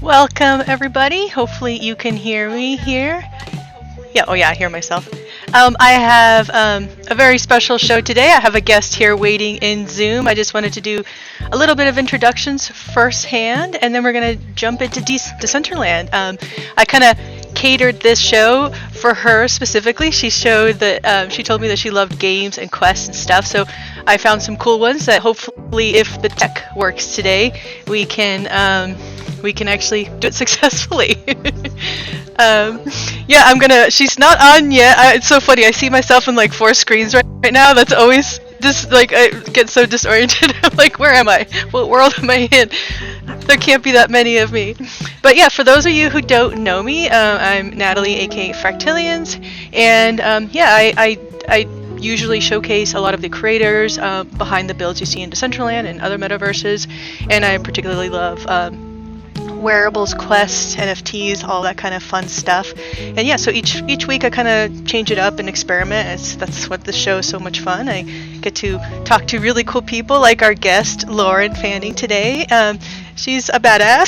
Welcome, everybody. Hopefully you can hear me here. Yeah, oh yeah, I hear myself. I have a very special show today. I have a guest here waiting in Zoom. I just wanted to do a little bit of introductions firsthand, and then we're going to jump into Decentraland. I kind of catered this show for her specifically. She showed that she told me that she loved games and quests and stuff, so I found some cool ones that hopefully, if the tech works today, we can actually do it successfully. Yeah, she's not on yet. It's so funny. I see myself in like 4 screens right now. That's always just like, I get so disoriented. I'm like, where am I? What world am I in? There can't be that many of me. But yeah, for those of you who don't know me, I'm Natalie, aka Fractilians. And yeah, I usually showcase a lot of the creators behind the builds you see in Decentraland and other metaverses. And I particularly love Wearables, quests, NFTs, all that kind of fun stuff. And yeah, so each week I kind of change it up and experiment. That's what the show is so much fun. I get to talk to really cool people like our guest Lauren Fanning today. She's a badass.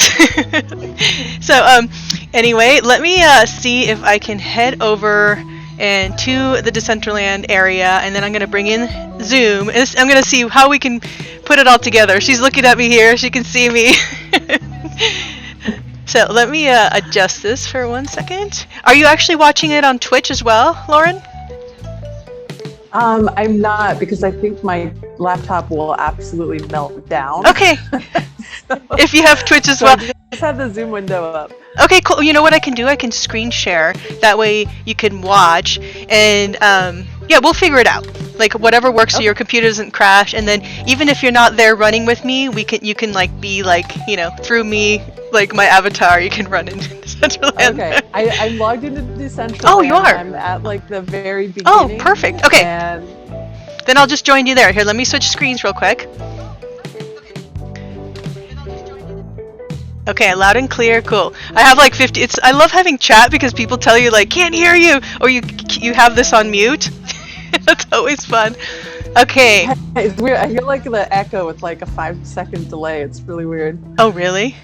So anyway, let me see if I can head over and to the Decentraland area, and then I'm going to bring in Zoom. I'm going to see how we can put it all together. She's looking at me here. She can see me. So let me adjust this for 1 second. Are you actually watching it on Twitch as well, Lauren? I'm not, because I think my laptop will absolutely melt down. Okay. So, if you have Twitch as well. I just have the Zoom window up. Okay, cool. You know what I can do? I can screen share. That way you can watch, and yeah, we'll figure it out. Like whatever works so your computer doesn't crash, and then even if you're not there running with me, you can like be like, you know, through me, like my avatar, you can run into Decentraland. Okay, I'm logged into Decentraland. Oh, you are? I'm at like the very beginning. Oh, perfect. Okay. And then I'll just join you there. Here, let me switch screens real quick. Okay, loud and clear, cool. I have like 50. I love having chat because people tell you like can't hear you, or you have this on mute. That's always fun. Okay. It's weird. I hear like the echo with like a 5-second delay. It's really weird. Oh, really?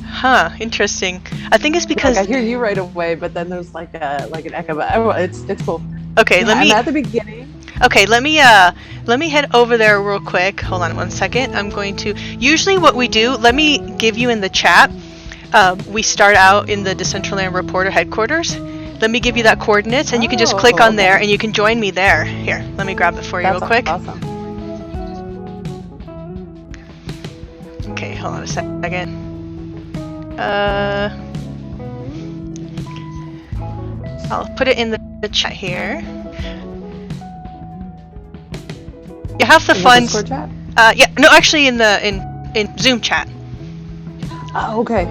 Huh. Interesting. I think it's because like, I hear you right away, but then there's like an echo. But it's cool. Okay, yeah, I'm at the beginning. Okay, let me head over there real quick. Hold on 1 second. I'm going to. Usually, what we do. Let me give you in the chat. We start out in the Decentraland Report headquarters. Let me give you that coordinates, and you can just click on there, and you can join me there. Here, let me grab it for you real quick. Awesome. Okay, hold on a second. I'll put it in the chat here. You have the fun. Discord chat? Yeah, no, actually in Zoom chat. Oh, okay.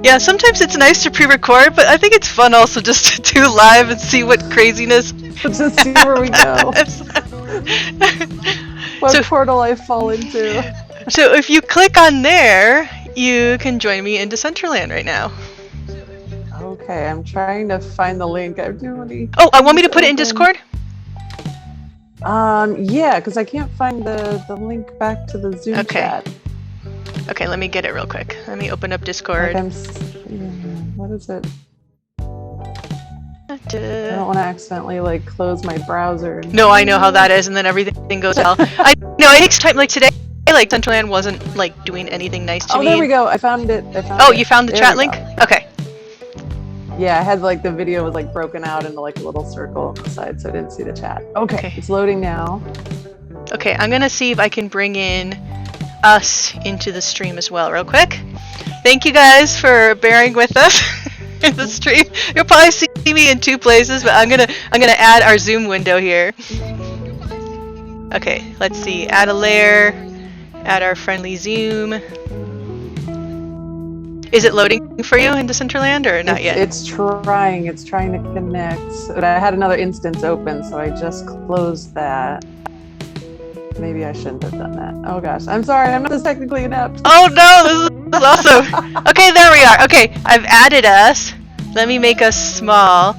Yeah, sometimes it's nice to pre-record, but I think it's fun also just to do live and see what craziness. Just see where we go. What portal I fall into. So if you click on there, you can join me in Decentraland right now. Okay, I'm trying to find the link. I'm doing. Oh, I want me to put it in Discord? Yeah, because I can't find the link back to the Zoom chat. Okay, let me get it real quick. Let me open up Discord. Like what is it? I don't want to accidentally like close my browser. No, I know how that is, and then everything goes hell. I know it takes time. Like today, like Decentraland wasn't like doing anything nice to me. Oh, there we go. I found it. You found the chat link? Okay. Yeah, I had like the video was like broken out into like a little circle on the side, so I didn't see the chat. Okay. It's loading now. Okay, I'm gonna see if I can bring in us into the stream as well real quick. Thank you guys for bearing with us in the stream. You'll probably see me in 2 places, but I'm gonna add our Zoom window here. Okay, let's see. Add a layer. Add our friendly Zoom. Is it loading for you in Decentraland or not yet? It's trying to connect. But I had another instance open, so I just closed that. Maybe I shouldn't have done that. Oh gosh, I'm sorry, I'm not as technically inept. Oh no, this is awesome. Okay, there we are. Okay, I've added us. Let me make us small.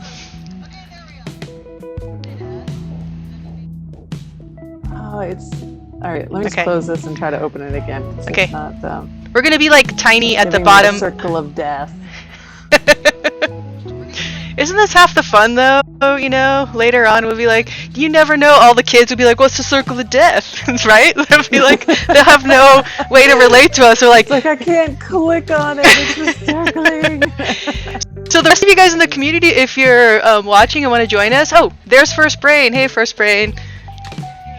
Oh, it's all right. Let me just close this and try to open it again. Okay. It's not, We're gonna be like tiny at the Giving me bottom. circle of death. Isn't this half the fun though? You know, later on we'll be like, you never know. All the kids will be like, "What's the circle of death?" Right? They'll be like, they'll have no way to relate to us. They're like, It's like I can't click on it. It's just circling. so the rest of you guys in the community, if you're watching and want to join us, oh, there's First Brain. Hey, First Brain.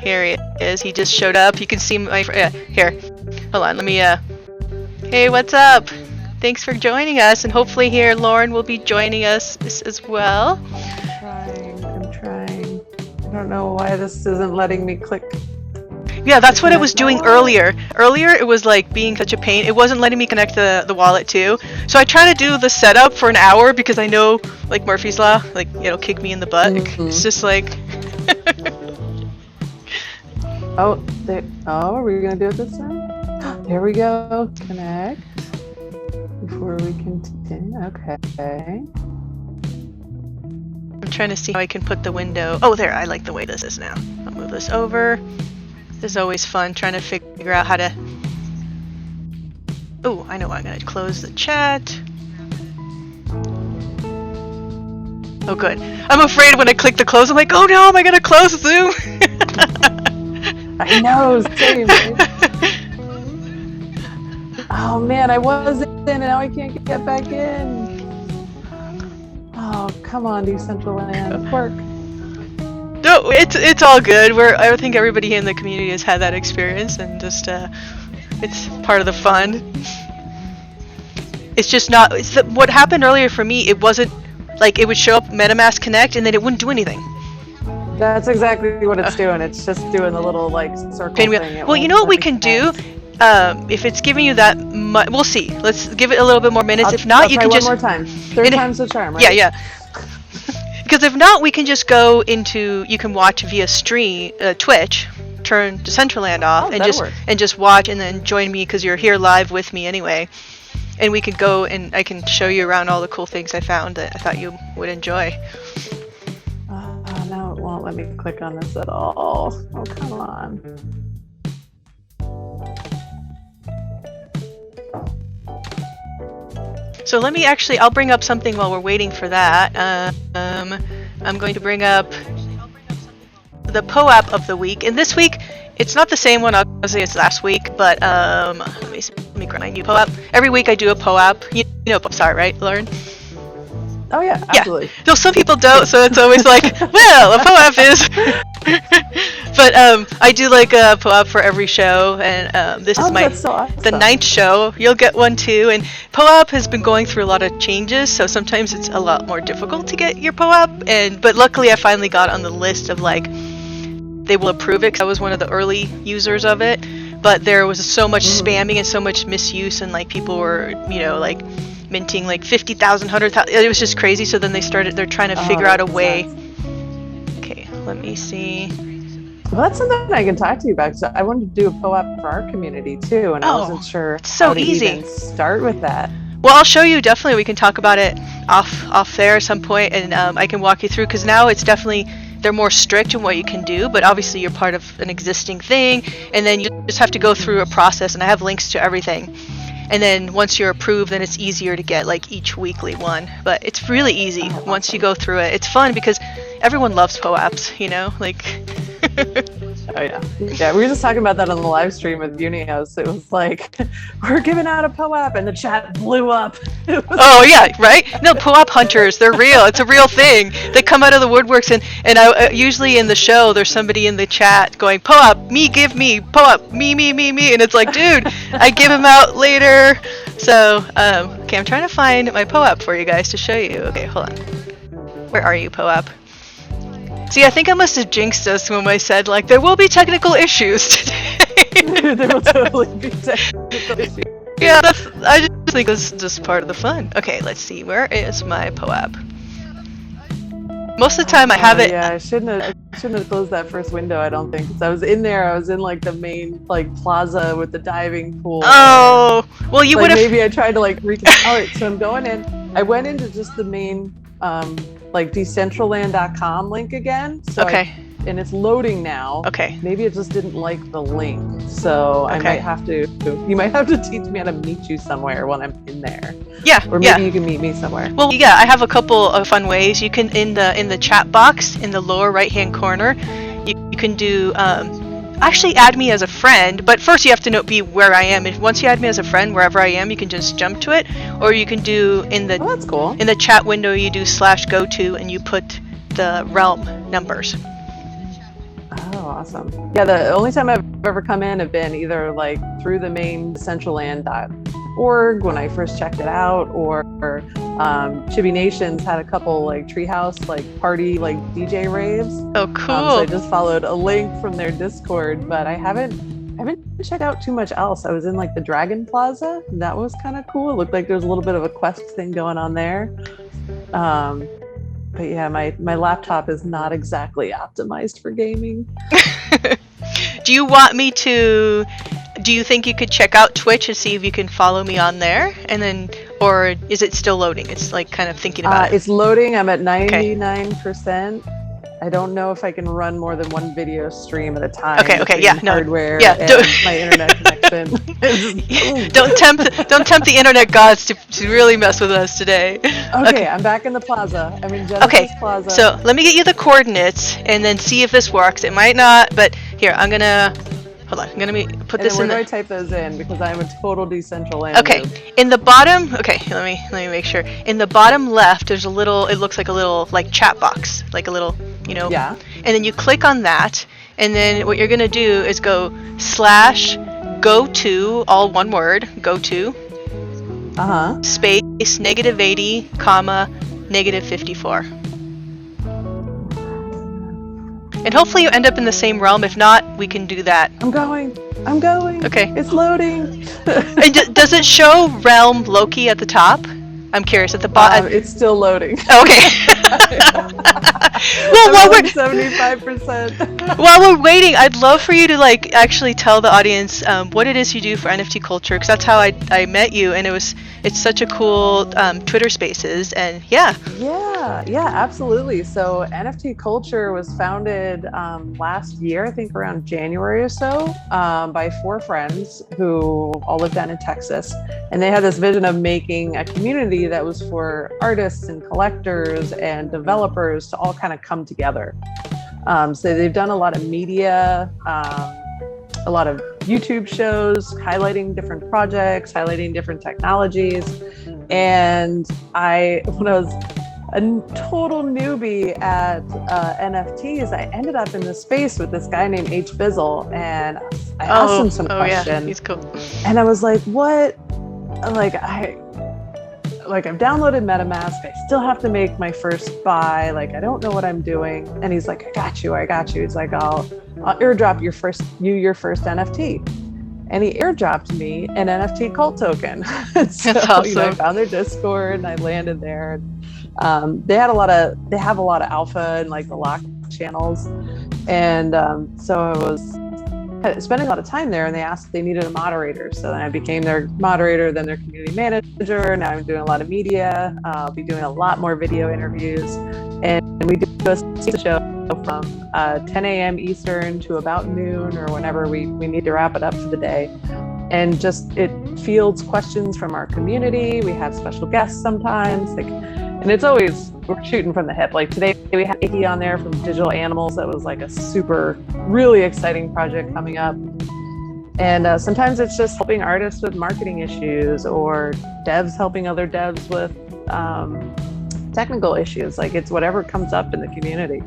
Here he is. He just showed up. You can see my here. Hold on. Let me. Hey, what's up? Thanks for joining us, and hopefully here Lauren will be joining us as well. I'm trying. I don't know why this isn't letting me click. Yeah, that's what it was doing earlier. Earlier it was like being such a pain. It wasn't letting me connect the wallet too. So I try to do the setup for an hour because I know, like Murphy's Law, like it'll kick me in the butt. It's just like. Oh, are we gonna do it this time? Here we go. Connect. Before we continue, okay. I'm trying to see how I can put the window. Oh, there, I like the way this is now. I'll move this over. This is always fun, trying to figure out how to... Oh, I know, I'm gonna close the chat. Oh, good. I'm afraid when I click the close, I'm like, oh no, am I gonna close Zoom? I know, same, right? Oh man, I was in and now I can't get back in. Oh, come on, Decentraland, work. No, it's all good. I think everybody in the community has had that experience, and just it's part of the fun. It's just not. What happened earlier for me. It wasn't like it would show up MetaMask Connect, and then it wouldn't do anything. That's exactly what it's doing. It's just doing the little like circle thing. Well, you know what we can do? If it's giving you that much, we'll see. Let's give it a little bit more minutes. If not, you can just one more time. Third time's the charm, right? Yeah. Because if not, we can just go into. You can watch via stream, Twitch. Turn Decentraland off and just watch, and then join me because you're here live with me anyway. And we could go and I can show you around all the cool things I found that I thought you would enjoy. Now it won't let me click on this at all. Oh, come on. So let me I'll bring up something while we're waiting for that. I'm going to bring up the POAP of the week. And this week, it's not the same one obviously as last week, but let me grab my new POAP. Every week I do a POAP. You know POAPs are, right, Lauren? Oh yeah, absolutely. Yeah. So some people don't, so it's always like, well, a POAP is. But I do like a POAP for every show, and this is the 9th show. You'll get one too, and POAP has been going through a lot of changes, so sometimes it's a lot more difficult to get your POAP, but luckily I finally got on the list of like, they will approve it, because I was one of the early users of it, but there was so much spamming and so much misuse, and like people were, like minting like 50,000, 100,000, it was just crazy, so then they're trying to figure out a way. Okay, let me see. Well, that's something I can talk to you about. So I wanted to do a POAP for our community too, and I wasn't sure how to even start with that. Well, I'll show you. Definitely, we can talk about it off there at some point, and I can walk you through, because now it's definitely, they're more strict in what you can do, but obviously you're part of an existing thing, and then you just have to go through a process, and I have links to everything. And then once you're approved, then it's easier to get like each weekly one. But it's really easy once you go through it. It's fun because everyone loves POAPs, like... Oh yeah. Yeah, we were just talking about that on the live stream with Unios. It was like, we're giving out a POAP, and the chat blew up. Oh yeah, right? No, POAP hunters, they're real. It's a real thing. They come out of the woodworks, and I usually in the show, there's somebody in the chat going, POAP, me, give me, POAP, me, and it's like, dude, I give them out later. So, okay, I'm trying to find my POAP for you guys to show you. Okay, hold on. Where are you, POAP? See, I think I must have jinxed us when I said, like, there will be technical issues today. There will totally be technical issues. Yeah, I just think this is just part of the fun. Okay, let's see. Where is my POAP? Most of the time I have it... Yeah, I shouldn't have closed that first window, I don't think. Because I was in there, I was in, like, the main, like, plaza with the diving pool. Oh! Well, you would have... Maybe I tried to, like, Alright, so I'm going in. I went into just the main... like Decentraland.com link again. So okay. and it's loading now. Okay. Maybe it just didn't like the link. So I might have to, you might have to teach me how to meet you somewhere when I'm in there. Yeah. Or maybe you can meet me somewhere. Well, yeah, I have a couple of fun ways. You can, in the chat box in the lower right-hand corner, you can do, actually add me as a friend, but first you have to be where I am. Once you add me as a friend, wherever I am, you can just jump to it, or you can do in the that's cool. In the chat window you do /go-to and you put the realm numbers. Oh, awesome. Yeah, the only time I've ever come in have been either like through the main Decentraland.org when I first checked it out, or Chibi Nations had a couple like treehouse like party like DJ raves. Oh, cool. So I just followed a link from their Discord, but I haven't checked out too much else. I was in like the Dragon Plaza. That was kind of cool. It looked like there was a little bit of a quest thing going on there. But yeah, my laptop is not exactly optimized for gaming. Do you want me to? Do you think you could check out Twitch and see if you can follow me on there, and then, or is it still loading? It's like kind of thinking about it. It's loading. I'm at 99%. I don't know if I can run more than one video stream at a time. Okay, yeah, no, hardware yeah, and my internet connection. Don't tempt the internet gods to really mess with us today. Okay, I'm back in the plaza. I'm in Genesis Plaza. So let me get you the coordinates and then see if this works. It might not, but here I'm gonna. Hold on, I'm gonna put this in. Where do I type those in? Because I'm a total Decentraland. Okay, in the bottom. Okay, let me make sure. In the bottom left, there's a little. It looks like a little like chat box, like a little, Yeah. And then you click on that, and then what you're gonna do is go /go-to, all one word, go-to. Space -80, -54. And hopefully you end up in the same realm. If not, we can do that. I'm going. Okay. It's loading. And does it show realm Loki at the top? I'm curious. At the bottom. It's still loading. Okay. Well, while we're 75%. While we're waiting, I'd love for you to like actually tell the audience what it is you do for NFT culture, because that's how I met you, and it's such a cool Twitter Spaces, and yeah, absolutely. So NFT culture was founded last year, I think around January or so, by 4 friends who all live down in Texas, and they had this vision of making a community that was for artists and collectors and developers to all kind of come together. So they've done a lot of media, a lot of YouTube shows highlighting different projects, highlighting different technologies. And when I was a total newbie at NFTs, I ended up in this space with this guy named H. Bizzle, and I asked him some questions. Yeah, he's cool. And I was like, what? I've downloaded MetaMask. I still have to make my first buy. Like, I don't know what I'm doing. And he's like, I got you. He's like, I'll airdrop your first NFT. And he airdropped me an NFT cult token. So, That's awesome. I found their Discord and I landed there. They have a lot of alpha and like the lock channels. And so I was spending a lot of time there, and they asked if they needed a moderator. So then I became their moderator, then their community manager. Now I'm doing a lot of media. I'll be doing a lot more video interviews. And we do a show from 10 a.m. Eastern to about noon or whenever we need to wrap it up for the day. And just it fields questions from our community. We have special guests sometimes. And it's always, we're shooting from the hip. Like today we had Icky on there from Digital Animals. That was like a really exciting project coming up. And sometimes it's just helping artists with marketing issues, or devs helping other devs with technical issues. Like it's whatever comes up in the community.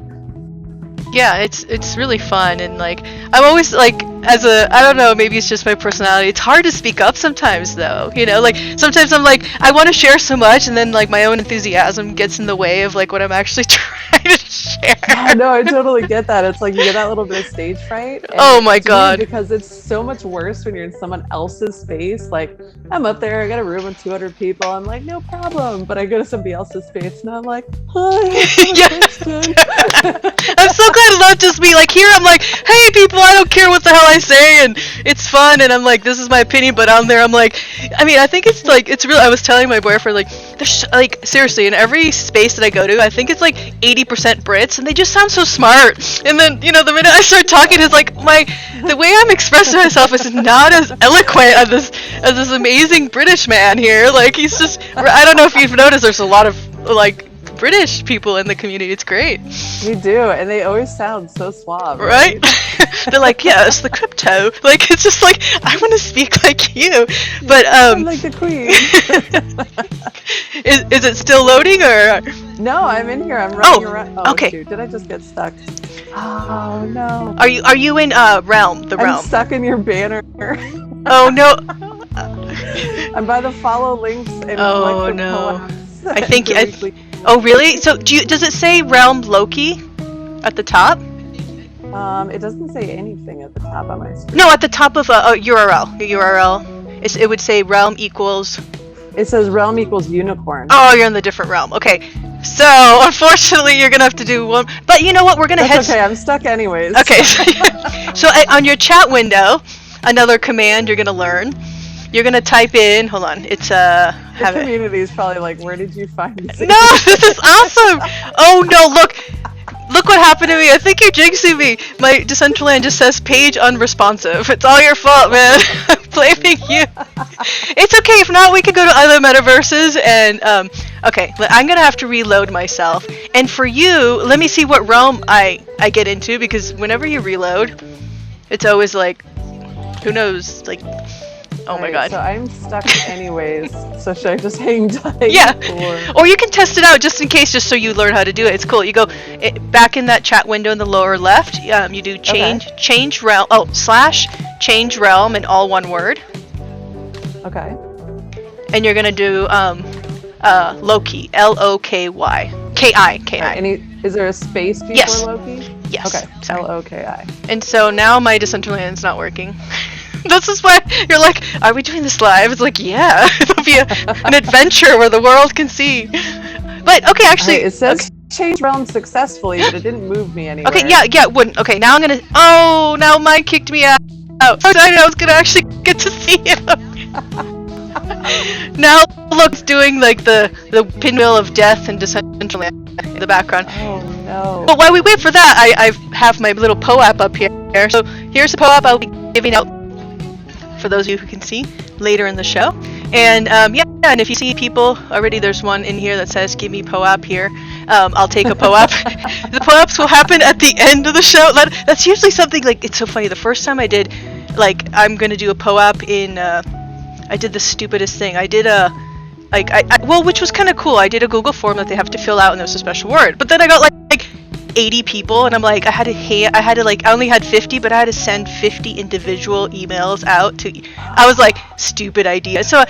Yeah, it's really fun, and like I'm always like, I don't know, maybe it's just my personality. It's hard to speak up sometimes, though. Like sometimes I'm like, I want to share so much, and then like my own enthusiasm gets in the way of like what I'm actually trying to share. Yeah, no, I totally get that. It's like you get that little bit of stage fright. Oh my god! Because it's so much worse when you're in someone else's space. Like I'm up there, I got a room with 200 people. I'm like, no problem. But I go to somebody else's space, and I'm like, hi. I'm so glad it's not just me. Like here, I'm like, hey people, I don't care what the hell I say, and it's fun, and I'm like, this is my opinion. But on there, I'm like, I mean, I think it's like, it's real. I was telling my boyfriend, like, there's like seriously in every space that I go to, I think it's like 80% Brits idiots, and they just sound so smart. And then, you know, the minute I start talking, it's like the way I'm expressing myself is not as eloquent as this amazing British man here. Like, he's just, I don't know if you've noticed, there's a lot of like British people in the community. It's great. We do, and they always sound so suave, right? They're like, yeah, it's the crypto. Like, it's just like, I want to speak like you, but I'm like the queen. is it still loading or? No, I'm in here. I'm running around. Oh, okay. Shoot. Did I just get stuck? Oh no. Are you in realm? The realm. I'm stuck in your banner. Oh no. I'm by the follow links and oh no. Poems. I think oh really? So does it say realm Loki at the top? It doesn't say anything at the top on my screen. No, at the top of a URL. The URL. It would say realm equals. It says realm equals unicorn. Oh, you're in the different realm. Okay. So unfortunately, you're gonna have to do one. But you know what? We're gonna head. Okay, I'm stuck anyways. Okay. So on your chat window, another command you're gonna learn. You're gonna type in. Hold on. It's The community is probably like, where did you find this? No, this is awesome. Oh no! Look what happened to me. I think you're jinxing me. My Decentraland just says page unresponsive. It's all your fault, man. I'm blaming you. It's okay. If not, we could go to other metaverses and okay, I'm gonna have to reload myself. And for you, let me see what realm I get into, because whenever you reload, it's always like, who knows, like, oh my god. So I'm stuck anyways. So should I just hang tight? Yeah. Or you can test it out just in case, just so you learn how to do it. It's cool. You go back in that chat window in the lower left. You do change realm. Oh, / change realm in all one word. Okay. And you're gonna do Loki. Loky. Ki. Is there a space before Yes. Loki? Yes. Okay. Sorry. Loki. And so now my Decentraland's not working. This is why you're like, are we doing this live? It's like, yeah, it'll be an adventure where the world can see. But okay, actually, it says change realm successfully, but it didn't move me anywhere. Okay, yeah, it wouldn't. Okay, now I'm gonna. Oh, now mine kicked me out. I was gonna actually get to see him. Now look, it's doing like the pinwheel of death and Decentraland in the background. Oh no. But while we wait for that, I have my little POAP up here. So here's the POAP I'll be giving out for those of you who can see later in the show. And yeah, and if you see people already, there's one in here that says give me POAP here. I'll take a POAP. The POAPs will happen at the end of the show. That's usually something, like, it's so funny. The first time I did, like, I'm gonna do a POAP in I did the stupidest thing. I did a well, which was kind of cool. I did a Google form that they have to fill out, and there was a special word. But then I got like 80 people, and I'm like, I only had 50, but I had to send 50 individual emails out to. I was like, stupid idea. So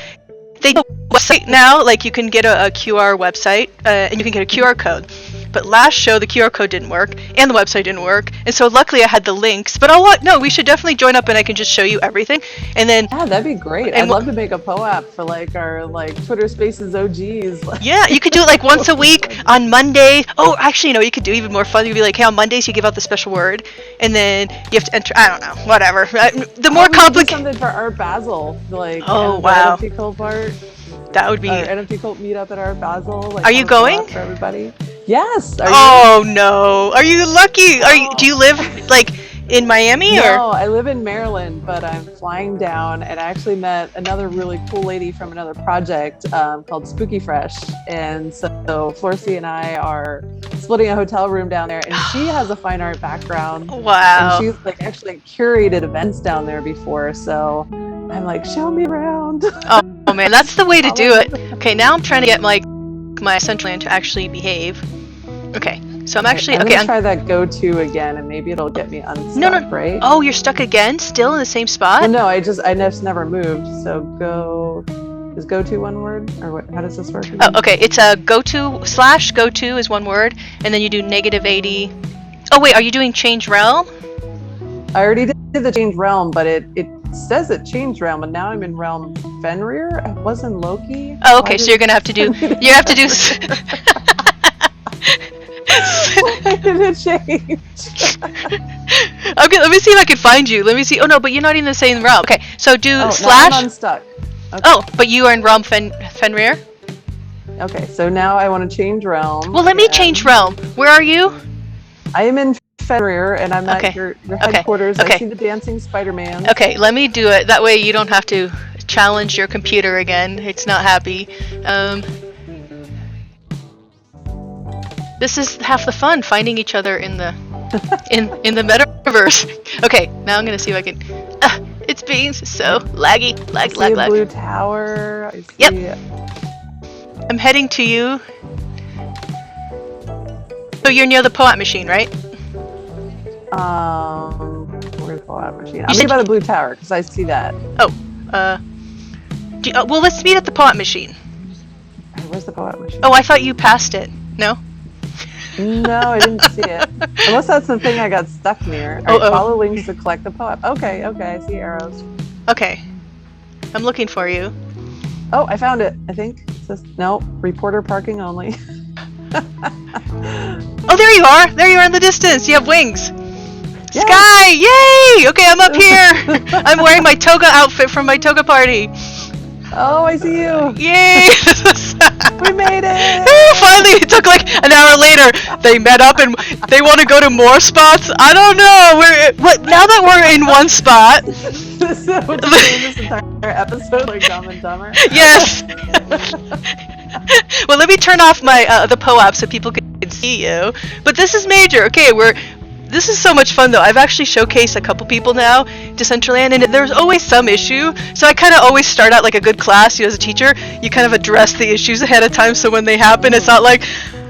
they do a website now, like you can get a QR website, and you can get a QR code. But last show the QR code didn't work, and the website didn't work, and so luckily I had the links. But no, we should definitely join up, and I can just show you everything. And then yeah, that'd be great. I'd love to make a POAP for like our Twitter Spaces OGs. Yeah, you could do it like once a week on Monday. Oh, actually, you could do even more fun. You'd be like, hey, on Mondays you give out the special word, and then you have to enter. I don't know, whatever. The more complicated. Something for Art Basel, like wow, NFT cult part. That would be NFT cult meetup at Art Basel. Like, are you going? For everybody. Yes. Oh no! Are you lucky? Do you live like in Miami or? No, I live in Maryland, but I'm flying down, and I actually met another really cool lady from another project called Spooky Fresh, and so Florcy and I are splitting a hotel room down there, and she has a fine art background. Wow. And she's like actually curated events down there before, so I'm like, show me around. Oh man, that's the way to do it. Okay, now I'm trying to get my Decentraland to actually behave. Okay, so I'm actually I'm gonna try that go-to again, and maybe it'll get me unstuck. No. Right? Oh, you're stuck again? Still in the same spot? Well, no, I just never moved. So is go-to one word, or what? How does this work again? Oh, okay. It's a go-to / go-to is one word, and then you do -80. Oh wait, are you doing change realm? I already did the change realm, but it says it changed realm, and now I'm in realm Fenrir. I was in Loki. Oh, okay. So you're gonna have to do. You have to do. Why did it change? Okay, let me see if I can find you. Let me see. Oh no, but you're not in the same realm. Okay, so do / Now I'm unstuck. Okay. Oh, but you are in realm Fenrir. Okay, so now I want to change realm. Well, let me change realm. Where are you? I am in Fenrir, and I'm at your headquarters. Okay. I see the dancing Spider-Man. Okay, let me do it. That way you don't have to challenge your computer again. It's not happy. This is half the fun, finding each other in the in the metaverse. Okay, now I'm gonna see if I can. It's being so laggy, lag. Blue tower. I see. Yep. I'm heading to you. So you're near the POAP machine, right? Where's the POAP machine? I'm near by the blue tower because I see that. Oh, well, let's meet at the POAP machine. Where's the POAP machine? Oh, I thought you passed it. No? No, I didn't see it. Unless that's the thing I got stuck near. All right, follow links to collect the POAP. Okay, I see arrows. Okay. I'm looking for you. Oh, I found it, I think. It says, no, reporter parking only. Oh, there you are! There you are in the distance! You have wings! Yes. Sky! Yay! Okay, I'm up here! I'm wearing my toga outfit from my toga party. Oh, I see you! Yay! We made it! Finally, it took like an hour later. They met up and they want to go to more spots. I don't know. Now that we're in one spot. So we're doing this entire episode like Dumb and Dumber? Yes! Well, let me turn off my the POAP so people can see you. But this is major. Okay, this is so much fun though. I've actually showcased a couple people now, Decentraland, and there's always some issue. So I kind of always start out like a good class. As a teacher, you kind of address the issues ahead of time, so when they happen, it's not like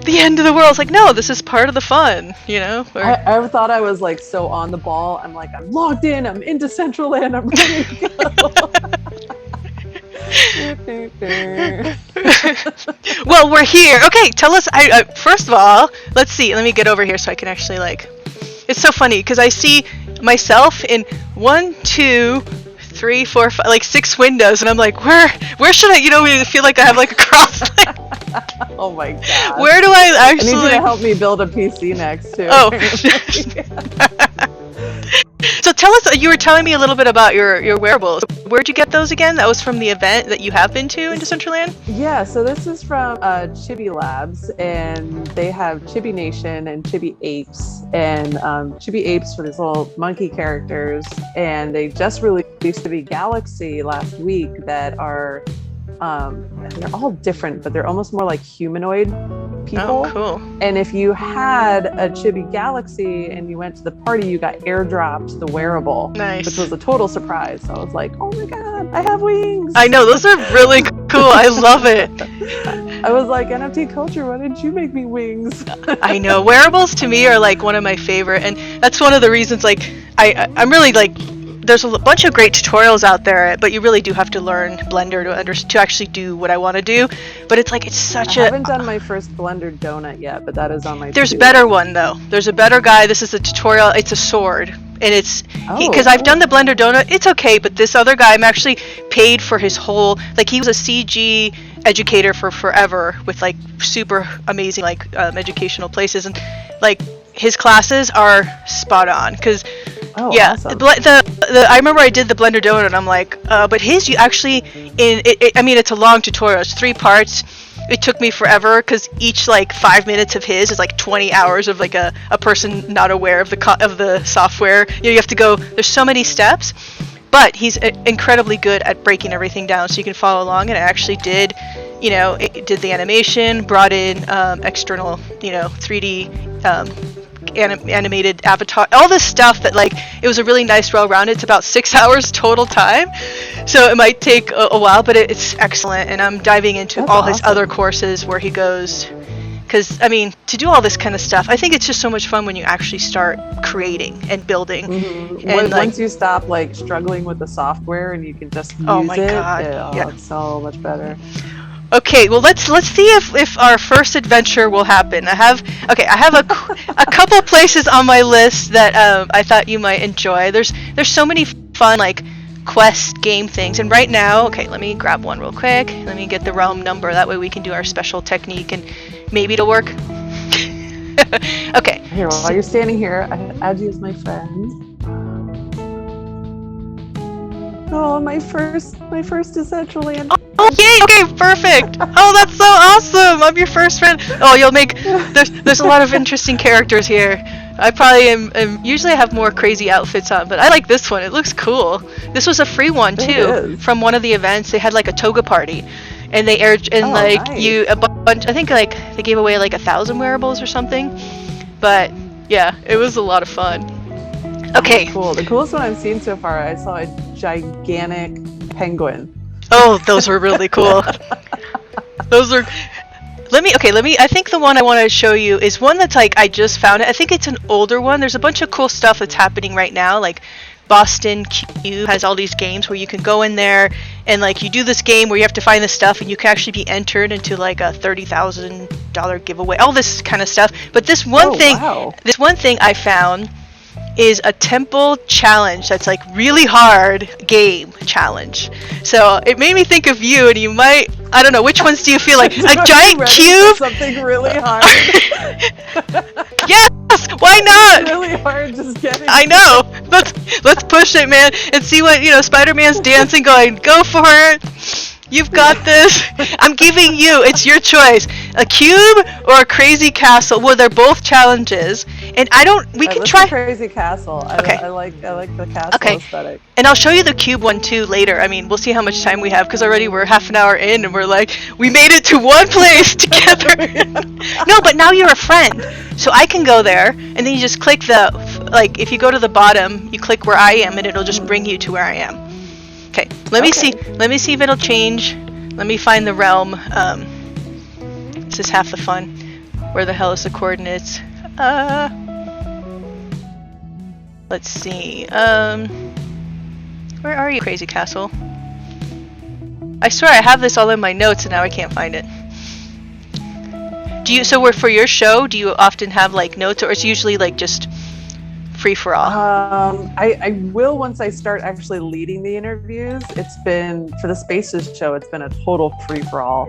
the end of the world. It's like, no, this is part of the fun, you know? I thought I was like so on the ball. I'm like, I'm logged in. I'm in Decentraland. I'm ready to go. Well, we're here. Okay, tell us. First of all, let's see. Let me get over here so I can actually like. It's so funny because I see myself in 1, 2, 3, 4, 5, like 6 windows, and I'm like, where should I? You know, I feel like I have like a cross. Oh my god. Where do I actually? I need you to help me build a PC next too. Oh. So tell us, you were telling me a little bit about your wearables. Where'd you get those again? That was from the event that you have been to in Decentraland? Yeah, so this is from Chibi Labs, and they have Chibi Nation and Chibi Apes. And Chibi Apes for these little monkey characters, and they just released Chibi Galaxy last week that are they're all different, but they're almost more like humanoid people. Oh, cool. And if you had a Chibi Galaxy and you went to the party, you got airdropped the wearable. Nice. Which was a total surprise. So I was like, oh my god, I have wings. I know, those are really cool. I love it. I was like, NFT culture, why didn't you make me wings? I know. Wearables to me are like one of my favorite, and that's one of the reasons like I'm really like, there's a bunch of great tutorials out there, but you really do have to learn Blender to actually do what I want to do. But it's like, it's such I haven't done my first Blender donut yet, but that is on my There's a better one though. There's a better guy. This is a tutorial. It's a sword. And it's, because I've done the Blender donut, it's okay, but this other guy, I'm actually paid for his whole, like he was a CG educator for forever with like super amazing like educational places, and like his classes are spot on, because awesome. I remember I did the Blender donut and I'm like, but his, you actually, I mean, it's a long tutorial, it's 3 parts. It took me forever because each like 5 minutes of his is like 20 hours of like a person not aware of the software. You know, you have to go, there's so many steps, but he's incredibly good at breaking everything down so you can follow along. And I actually did, you know, it did the animation, brought in external, you know, 3D animated avatar, all this stuff that like, it was a really nice well-rounded. It's about 6 hours total time, so it might take a while, but it's excellent. And I'm diving into all his other courses where he goes, because I mean, to do all this kind of stuff, I think it's just so much fun when you actually start creating and building. Mm-hmm. And once you stop like struggling with the software and you can just use God. Yeah. It's so much better. Okay, well let's see if our first adventure will happen. I have a couple places on my list that I thought you might enjoy. There's so many fun like quest game things, and right now, okay, let me grab one real quick. Let me get the realm number. That way we can do our special technique and maybe it'll work. Okay. Here, while you're standing here, I add you as my friend. Oh, my first Decentraland. Oh, yay! Okay, perfect. Oh, that's so awesome. I'm your first friend. Oh, you'll make. There's a lot of interesting characters here. I probably am usually I have more crazy outfits on, but I like this one. It looks cool. This was a free one too from one of the events. They had like a toga party, and they aired and nice. a bunch. I think like they gave away like 1,000 wearables or something. But yeah, it was a lot of fun. Okay. Cool. The coolest one I've seen so far, I saw a gigantic penguin. Oh, those were really cool. Those are. Let me. I think the one I want to show you is one that's like I just found it. I think it's an older one. There's a bunch of cool stuff that's happening right now. Like Boston Cube has all these games where you can go in there and like you do this game where you have to find the stuff and you can actually be entered into like a $30,000 giveaway. All this kind of stuff. But this one thing I found is a temple challenge that's like really hard game challenge. So it made me think of you, and you might, I don't know, which ones do you feel like? A giant cube? Something really hard. Yes! Why not? It's really hard just getting. I know. Let's push it, man, and see what, Spider-Man's dancing going, go for it. You've got this. I'm giving you. It's your choice. A cube or a crazy castle. Well, they're both challenges, and we can try. Crazy castle. Okay. I like the castle aesthetic. And I'll show you the cube one too later. I mean, we'll see how much time we have because already we're half an hour in, and we're like, we made it to one place together. No, but now you're a friend, so I can go there, and then you just click if you go to the bottom, you click where I am, and it'll just bring you to where I am. Okay, let me see. Let me see if it'll change. Let me find the realm. This is half the fun. Where the hell is the coordinates? Let's see. Where are you, Crazy Castle? I swear I have this all in my notes and now I can't find it. For your show, do you often have like notes, or it's usually like just free for all? I will once I start actually leading the interviews. It's been, for the Spaces show, it's been a total free for all.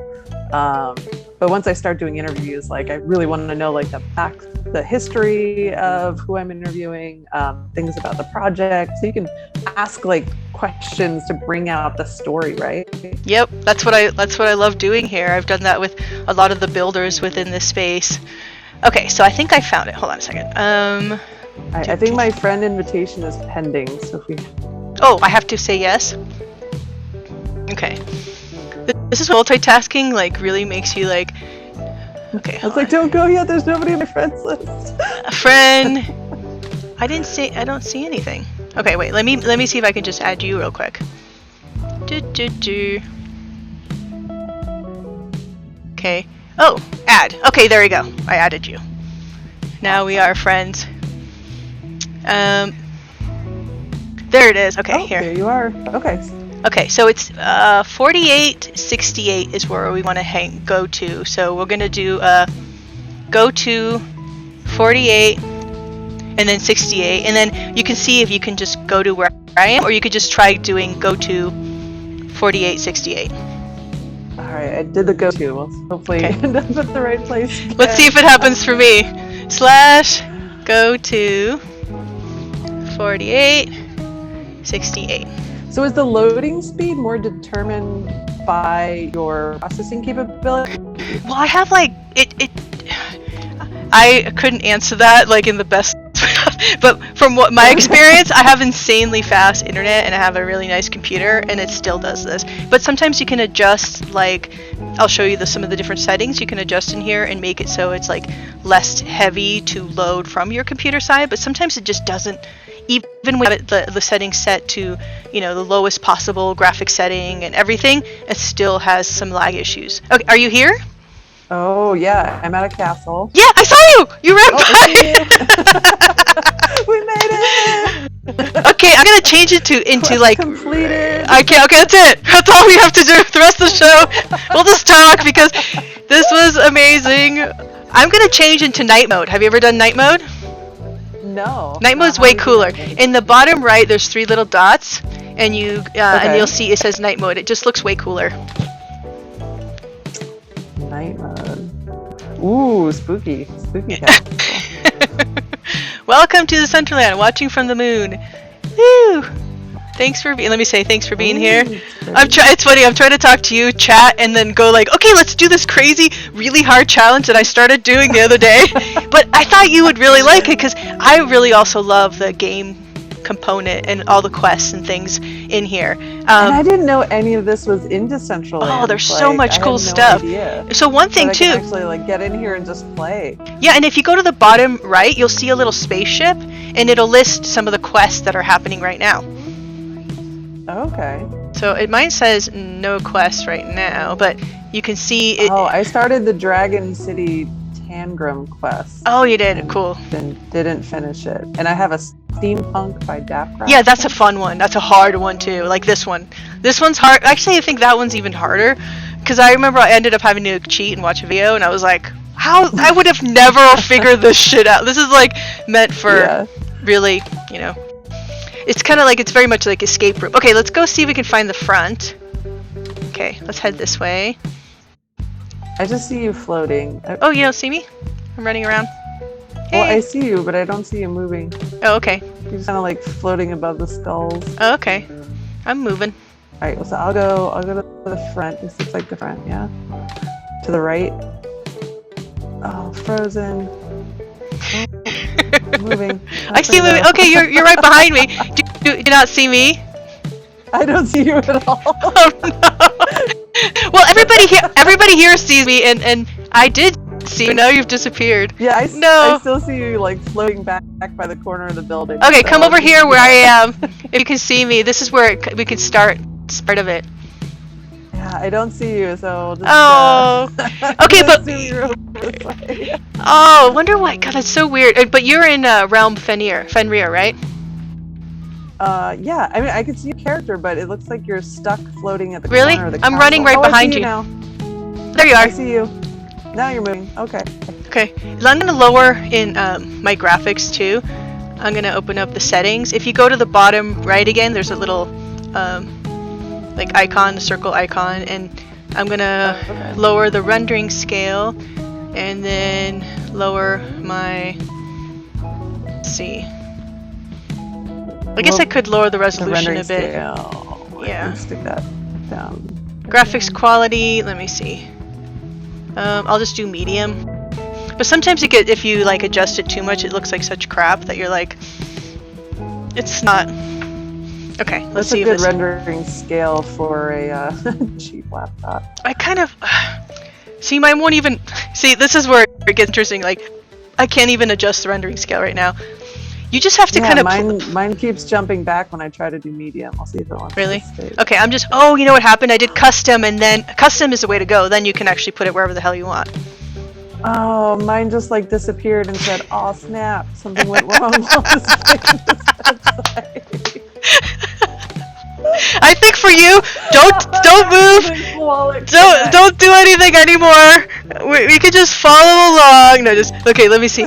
But once I start doing interviews, like I really want to know like the history of who I'm interviewing, things about the project. So you can ask like questions to bring out the story, right? Yep, that's what I love doing here. I've done that with a lot of the builders within this space. Okay, so I think I found it. Hold on a second. I think my friend invitation is pending, so if we... Oh, I have to say yes? Okay. This is multitasking, like, really makes you, like... Okay, I was like, don't go yet, there's nobody on my friends list. Friend... I don't see anything. Okay, wait, let me see if I can just add you real quick. Okay. Oh, add. Okay, there we go. I added you. Now we are friends. There it is. Okay, here. There you are. Okay. Okay, so it's 4868 is where we want to go to. So we're gonna do go to 48 and then 68, and then you can see if you can just go to where I am, or you could just try doing go to 4868. All right, I did the go to. Well, hopefully end up at the right place. Let's see if it happens for me. / go to 4868. So is the loading speed more determined by your processing capability? Well, I have like I couldn't answer that like in the best but from what my experience, I have insanely fast internet and I have a really nice computer and it still does this. But sometimes you can adjust, like I'll show you some of the different settings you can adjust in here and make it so it's like less heavy to load from your computer side, but sometimes it just doesn't. Even with the settings set to, the lowest possible graphic setting and everything, it still has some lag issues. Okay, are you here? Oh yeah, I'm at a castle. Yeah, I saw you! You ran by! We made it! Okay, I'm gonna change it into like... completed. Okay, that's it! That's all we have to do the rest of the show. We'll just talk because this was amazing. I'm gonna change into night mode. Have you ever done night mode? No. Night mode is way cooler. In the bottom right, there's 3 little dots, and and you'll see it says night mode. It just looks way cooler. Night mode. Ooh, spooky castle. Welcome to Decentraland, watching from the moon. Woo! Thanks for being. Let me say thanks for being here. It's funny. I'm trying to talk to you, chat, and then go like, okay, let's do this crazy, really hard challenge that I started doing the other day. But I thought you would really like it because I really also love the game component and all the quests and things in here. And I didn't know any of this was in Decentraland. Oh, there's so much cool stuff. So one thing I too. can actually like get in here and just play. Yeah, and if you go to the bottom right, you'll see a little spaceship, and it'll list some of the quests that are happening right now. Okay. So mine says no quest right now, but you can see it. Oh, I started the Dragon City Tangram quest. Oh, you did. Cool. Then didn't finish it, and I have a Steampunk by Dapcraft. Yeah, that's a fun one. That's a hard one too. Like this one. This one's hard. Actually, I think that one's even harder, because I remember I ended up having to cheat and watch a video, and I was like, how? I would have never figured this shit out. This is like meant for really, you know. It's kind of like, it's very much like escape room. Okay, let's go see if we can find the front. Okay, let's head this way. I just see you floating. Oh, you don't see me? I'm running around. Hey. Well, I see you, but I don't see you moving. Oh, okay. You're just kind of like floating above the skulls. Oh, okay. I'm moving. All right, so I'll go to the front. This looks like the front, yeah. To the right. Oh, frozen. Oh, moving. I see you moving. Okay, you're right behind me. Do you not see me? I don't see you at all. Oh no. Well, everybody here sees me, and I did see you. Now you've disappeared. Yeah, I No. still see you like floating back by the corner of the building. Okay, so come over here where I am. If you can see me, this is where we can start part of it. Yeah, I don't see you, so just, Oh. Okay, but assume you're over this way. oh, wonder why. God, that's so weird. But you're in Realm Fenrir, right? Yeah, I mean, I can see your character, but it looks like you're stuck floating at the Really? corner of the I'm castle. running right behind I see you. now. There you are. I see you. Now you're moving. Okay. Okay, I'm gonna lower in my graphics too. I'm gonna open up the settings. If you go to the bottom right again, there's a little like icon, circle icon, and I'm gonna lower the rendering scale, and then lower my. Let's see. I guess I could lower the resolution a bit. Scale. Yeah. Stick that down. Graphics quality. Let me see. I'll just do medium. But sometimes if you like adjust it too much, it looks like such crap that you're like, it's not. Okay, let's see if That's a good this. rendering scale for a cheap laptop. I kind of see. Mine won't even. See, this is where it gets interesting. Like, I can't even adjust the rendering scale right now. You just have to kind of. Mine keeps jumping back when I try to do medium. I'll see if it wants Really? to stay. Okay, I'm just. Oh, you know what happened? I did custom, and then custom is the way to go. Then you can actually put it wherever the hell you want. Oh, mine just like disappeared and said, "Oh snap! Something went wrong." on this website." I think for you, don't move. Don't do anything anymore. We could just follow along. No, just okay. Let me see.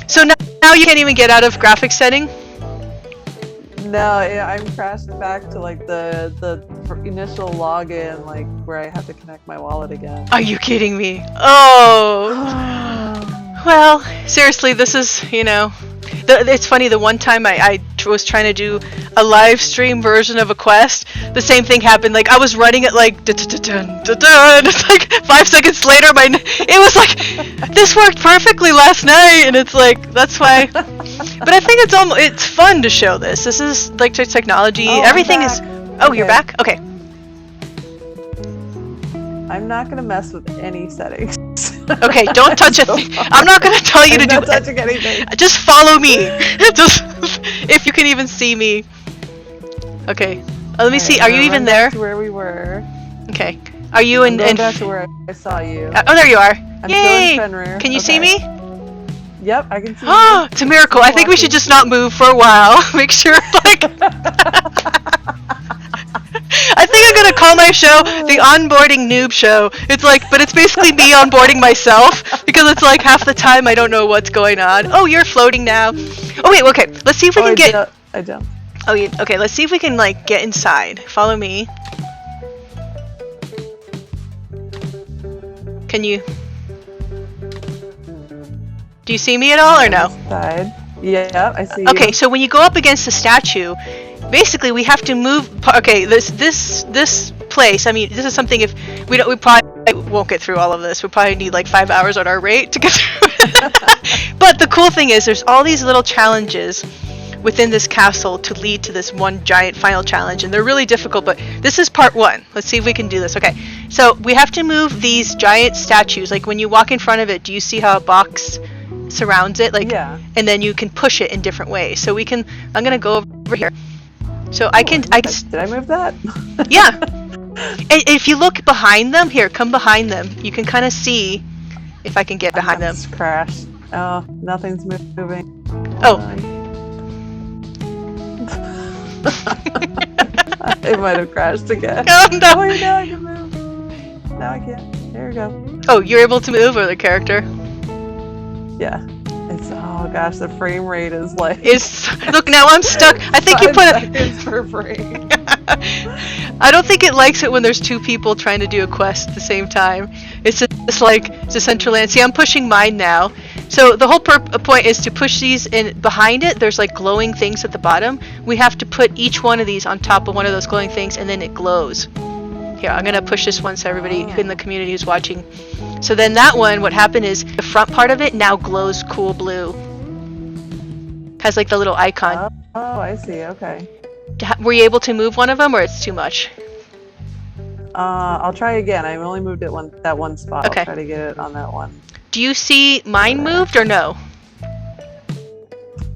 So now you can't even get out of graphics setting. No, I'm crashed back to like the initial login, like where I have to connect my wallet again. Are you kidding me? Oh. Well, seriously, this is, you know, it's funny, the one time I was trying to do a live stream version of a quest, the same thing happened. Like, I was running it like, it's like 5 seconds later, it was like, this worked perfectly last night, and it's like, that's why. But I think it's fun to show this. This is, like, technology, everything is, oh, okay. You're back? Okay. I'm not gonna mess with any settings. Okay, don't touch it. I'm not gonna tell you to do. I'm not touching anything. Just follow me. Just if you can even see me. Okay. Let me see. Are you even there? Back to where we were. Okay. Are you in? Back to where I saw you. Oh, there you are. I'm Yay! still in Fenrir. Can you see me? Yep, I can see. Oh, it's a miracle. I think we should just not move for a while. Make sure, like. I think I'm gonna call my show the Onboarding Noob Show. It's like, but it's basically me onboarding myself, because it's like half the time I don't know what's going on. Oh, you're floating now. Oh wait, okay. Let's see if we can get. I jumped. Oh, okay. Let's see if we can like get inside. Follow me. Can you? Do you see me at all or no? Inside. Yeah, I see. Okay, you. so when you go up against the statue, basically we have to move. Okay, this place. I mean, this is something if we probably won't get through all of this. We probably need like 5 hours at our rate to get through it. But the cool thing is, there's all these little challenges within this castle to lead to this one giant final challenge, and they're really difficult, but this is part 1. Let's see if we can do this. Okay, so we have to move these giant statues. Like when you walk in front of it, do you see how a box surrounds it? Like, yeah. And then you can push it in different ways. So we can, I'm gonna go over here. So did I move that? Yeah. And if you look behind them, here, come behind them. You can kind of see, if I can get behind them. It's crashed. Oh, nothing's moving. Oh. It might have crashed again. Oh no! Oh, now I can move. Now I can't. There we go. Oh, you're able to move, or the character? Yeah. It's, oh gosh, the frame rate is like... Look, now I'm stuck. I think you put seconds per frame. I don't think it likes it when there's 2 people trying to do a quest at the same time. It's just like Decentraland. See, I'm pushing mine now. So the whole point is to push these in. Behind it, there's like glowing things at the bottom. We have to put each one of these on top of one of those glowing things, and then it glows. Here, I'm gonna push this one so everybody in the community who's watching. So then that one, what happened is the front part of it now glows cool blue. Has like the little icon. Oh, I see. Okay. Were you able to move one of them, or it's too much? I'll try again. I only moved it that one spot. Okay. I'll try to get it on that one. Do you see mine moved or no?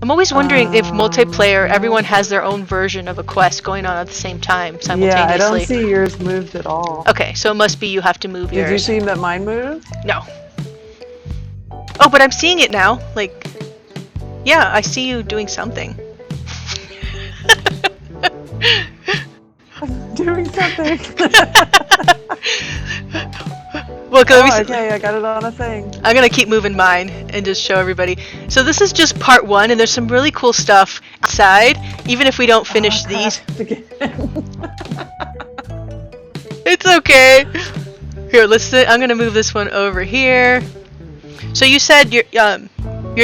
I'm always wondering if multiplayer, everyone has their own version of a quest going on at the same time, simultaneously. Yeah, I don't see yours moved at all. Okay, so it must be you have to move yours. Did you see that mine moved? No. Oh, but I'm seeing it now. Like, yeah, I see you doing something. Doing something. Well, okay, I got it on a thing. I'm gonna keep moving mine and just show everybody. So this is just part 1, and there's some really cool stuff outside, even if we don't finish these. It's okay. Here, I'm gonna move this one over here. So you said you're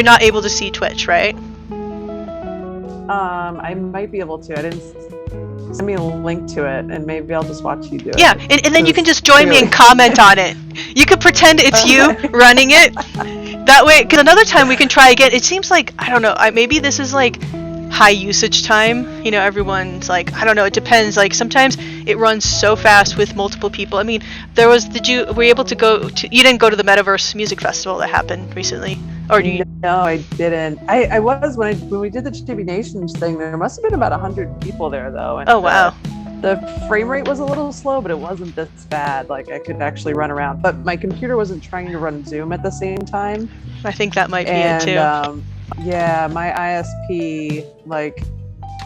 not able to see Twitch, right? I might be able to. I didn't send me a link to it, and maybe I'll just watch you do it. Yeah, and then you can just join me and comment on it. You could pretend it's you running it. That way, because another time we can try again. It seems like, I don't know, maybe this is like high usage time. You know, everyone's like, I don't know, it depends. Like sometimes it runs so fast with multiple people. I mean, were you able to you didn't go to the Metaverse Music Festival that happened recently? Or do you? No, I didn't. I was when we did the Chibi Nations thing. There must have been about 100 people there, though. And oh wow! The frame rate was a little slow, but it wasn't this bad. Like I could actually run around, but my computer wasn't trying to run Zoom at the same time. I think that might be it too. Yeah, my ISP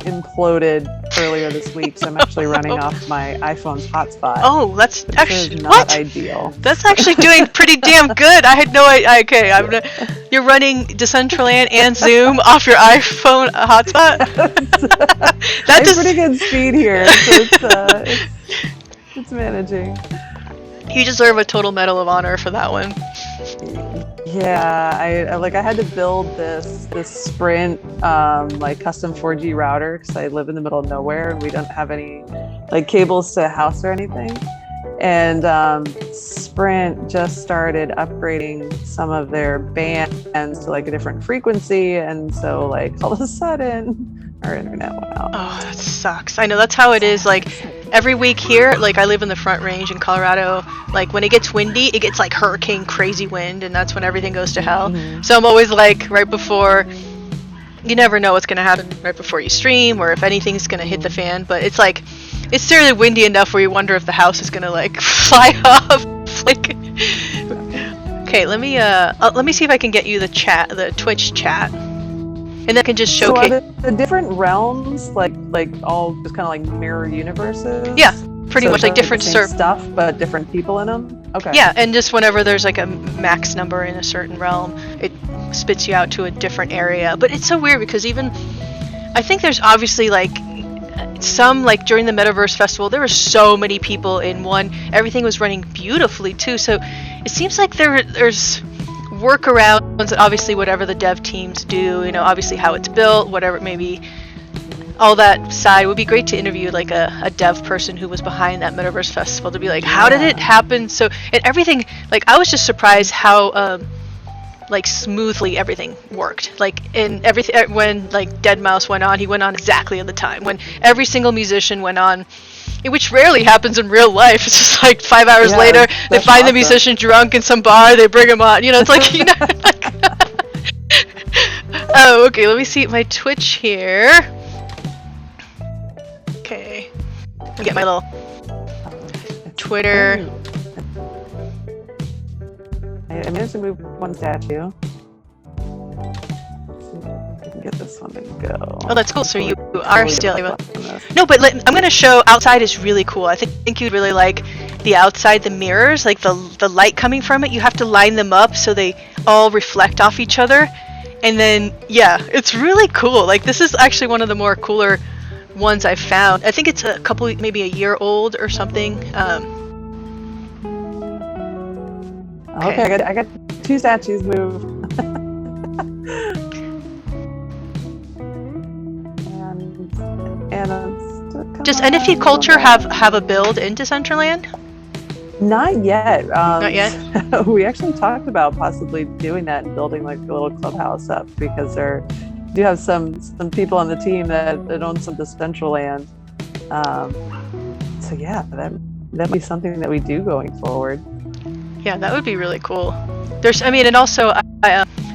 imploded earlier this week, so I'm actually running off my iPhone's hotspot. Oh, that's actually not ideal. That's actually doing pretty damn good. I had no idea. Okay, you're running Decentraland and Zoom off your iPhone hotspot. That's pretty good speed here. So it's managing. You deserve a total Medal of Honor for that one. Yeah, I had to build this Sprint custom 4G router because I live in the middle of nowhere and we don't have any cables to a house or anything. And Sprint just started upgrading some of their bands to a different frequency, and so all of a sudden our internet went out. Oh, that sucks. I know that's how it is. Every week here, I live in the Front Range in Colorado. When it gets windy, it gets hurricane crazy wind, and that's when everything goes to hell. Mm-hmm. So I'm always right before. You never know what's gonna happen right before you stream, or if anything's gonna hit the fan. But it's it's seriously windy enough where you wonder if the house is gonna fly off. Okay, let me see if I can get you the Twitch chat. And that can just showcase. So are the different realms all just kind of mirror universes? Yeah, pretty much different stuff, but different people in them. Okay. Yeah, and just whenever there's a max number in a certain realm, it spits you out to a different area. But it's so weird because even I think there's obviously some during the Metaverse Festival there were so many people in one. Everything was running beautifully too. So it seems like there's workarounds, obviously whatever the dev teams do, obviously how it's built, whatever it may be. all that side, it would be great to interview like a dev person who was behind that Metaverse Festival to be like, how did it happen? So, and everything, like I was just surprised how like smoothly everything worked. Like in everything, when like Deadmau5 went on, he went on exactly at the time. When every single musician went on, which rarely happens in real life. It's just like 5 hours later, they find the musician drunk in some bar, they bring him on. You know, it's like, you know. Oh, okay, let me see my Twitch here. Okay. Let me get my little Twitter. I managed to move one statue. I can get this one to go. Oh, that's cool. So you are still able. No, but I'm gonna show outside is really cool. I think you'd really like the outside, the mirrors, like the light coming from it. You have to line them up so they all reflect off each other, and then yeah, it's really cool. Like this is actually one of the more cooler ones I've found. I think it's a couple, maybe a year old or something. Okay, I got 2 statues moved. and Does NFT culture have a build in Decentraland? Not yet. Not yet? We actually talked about possibly doing that and building like a little clubhouse up, because there do have some people on the team that own some Decentraland. So yeah, that might be something that we do going forward. Yeah, that would be really cool. And also,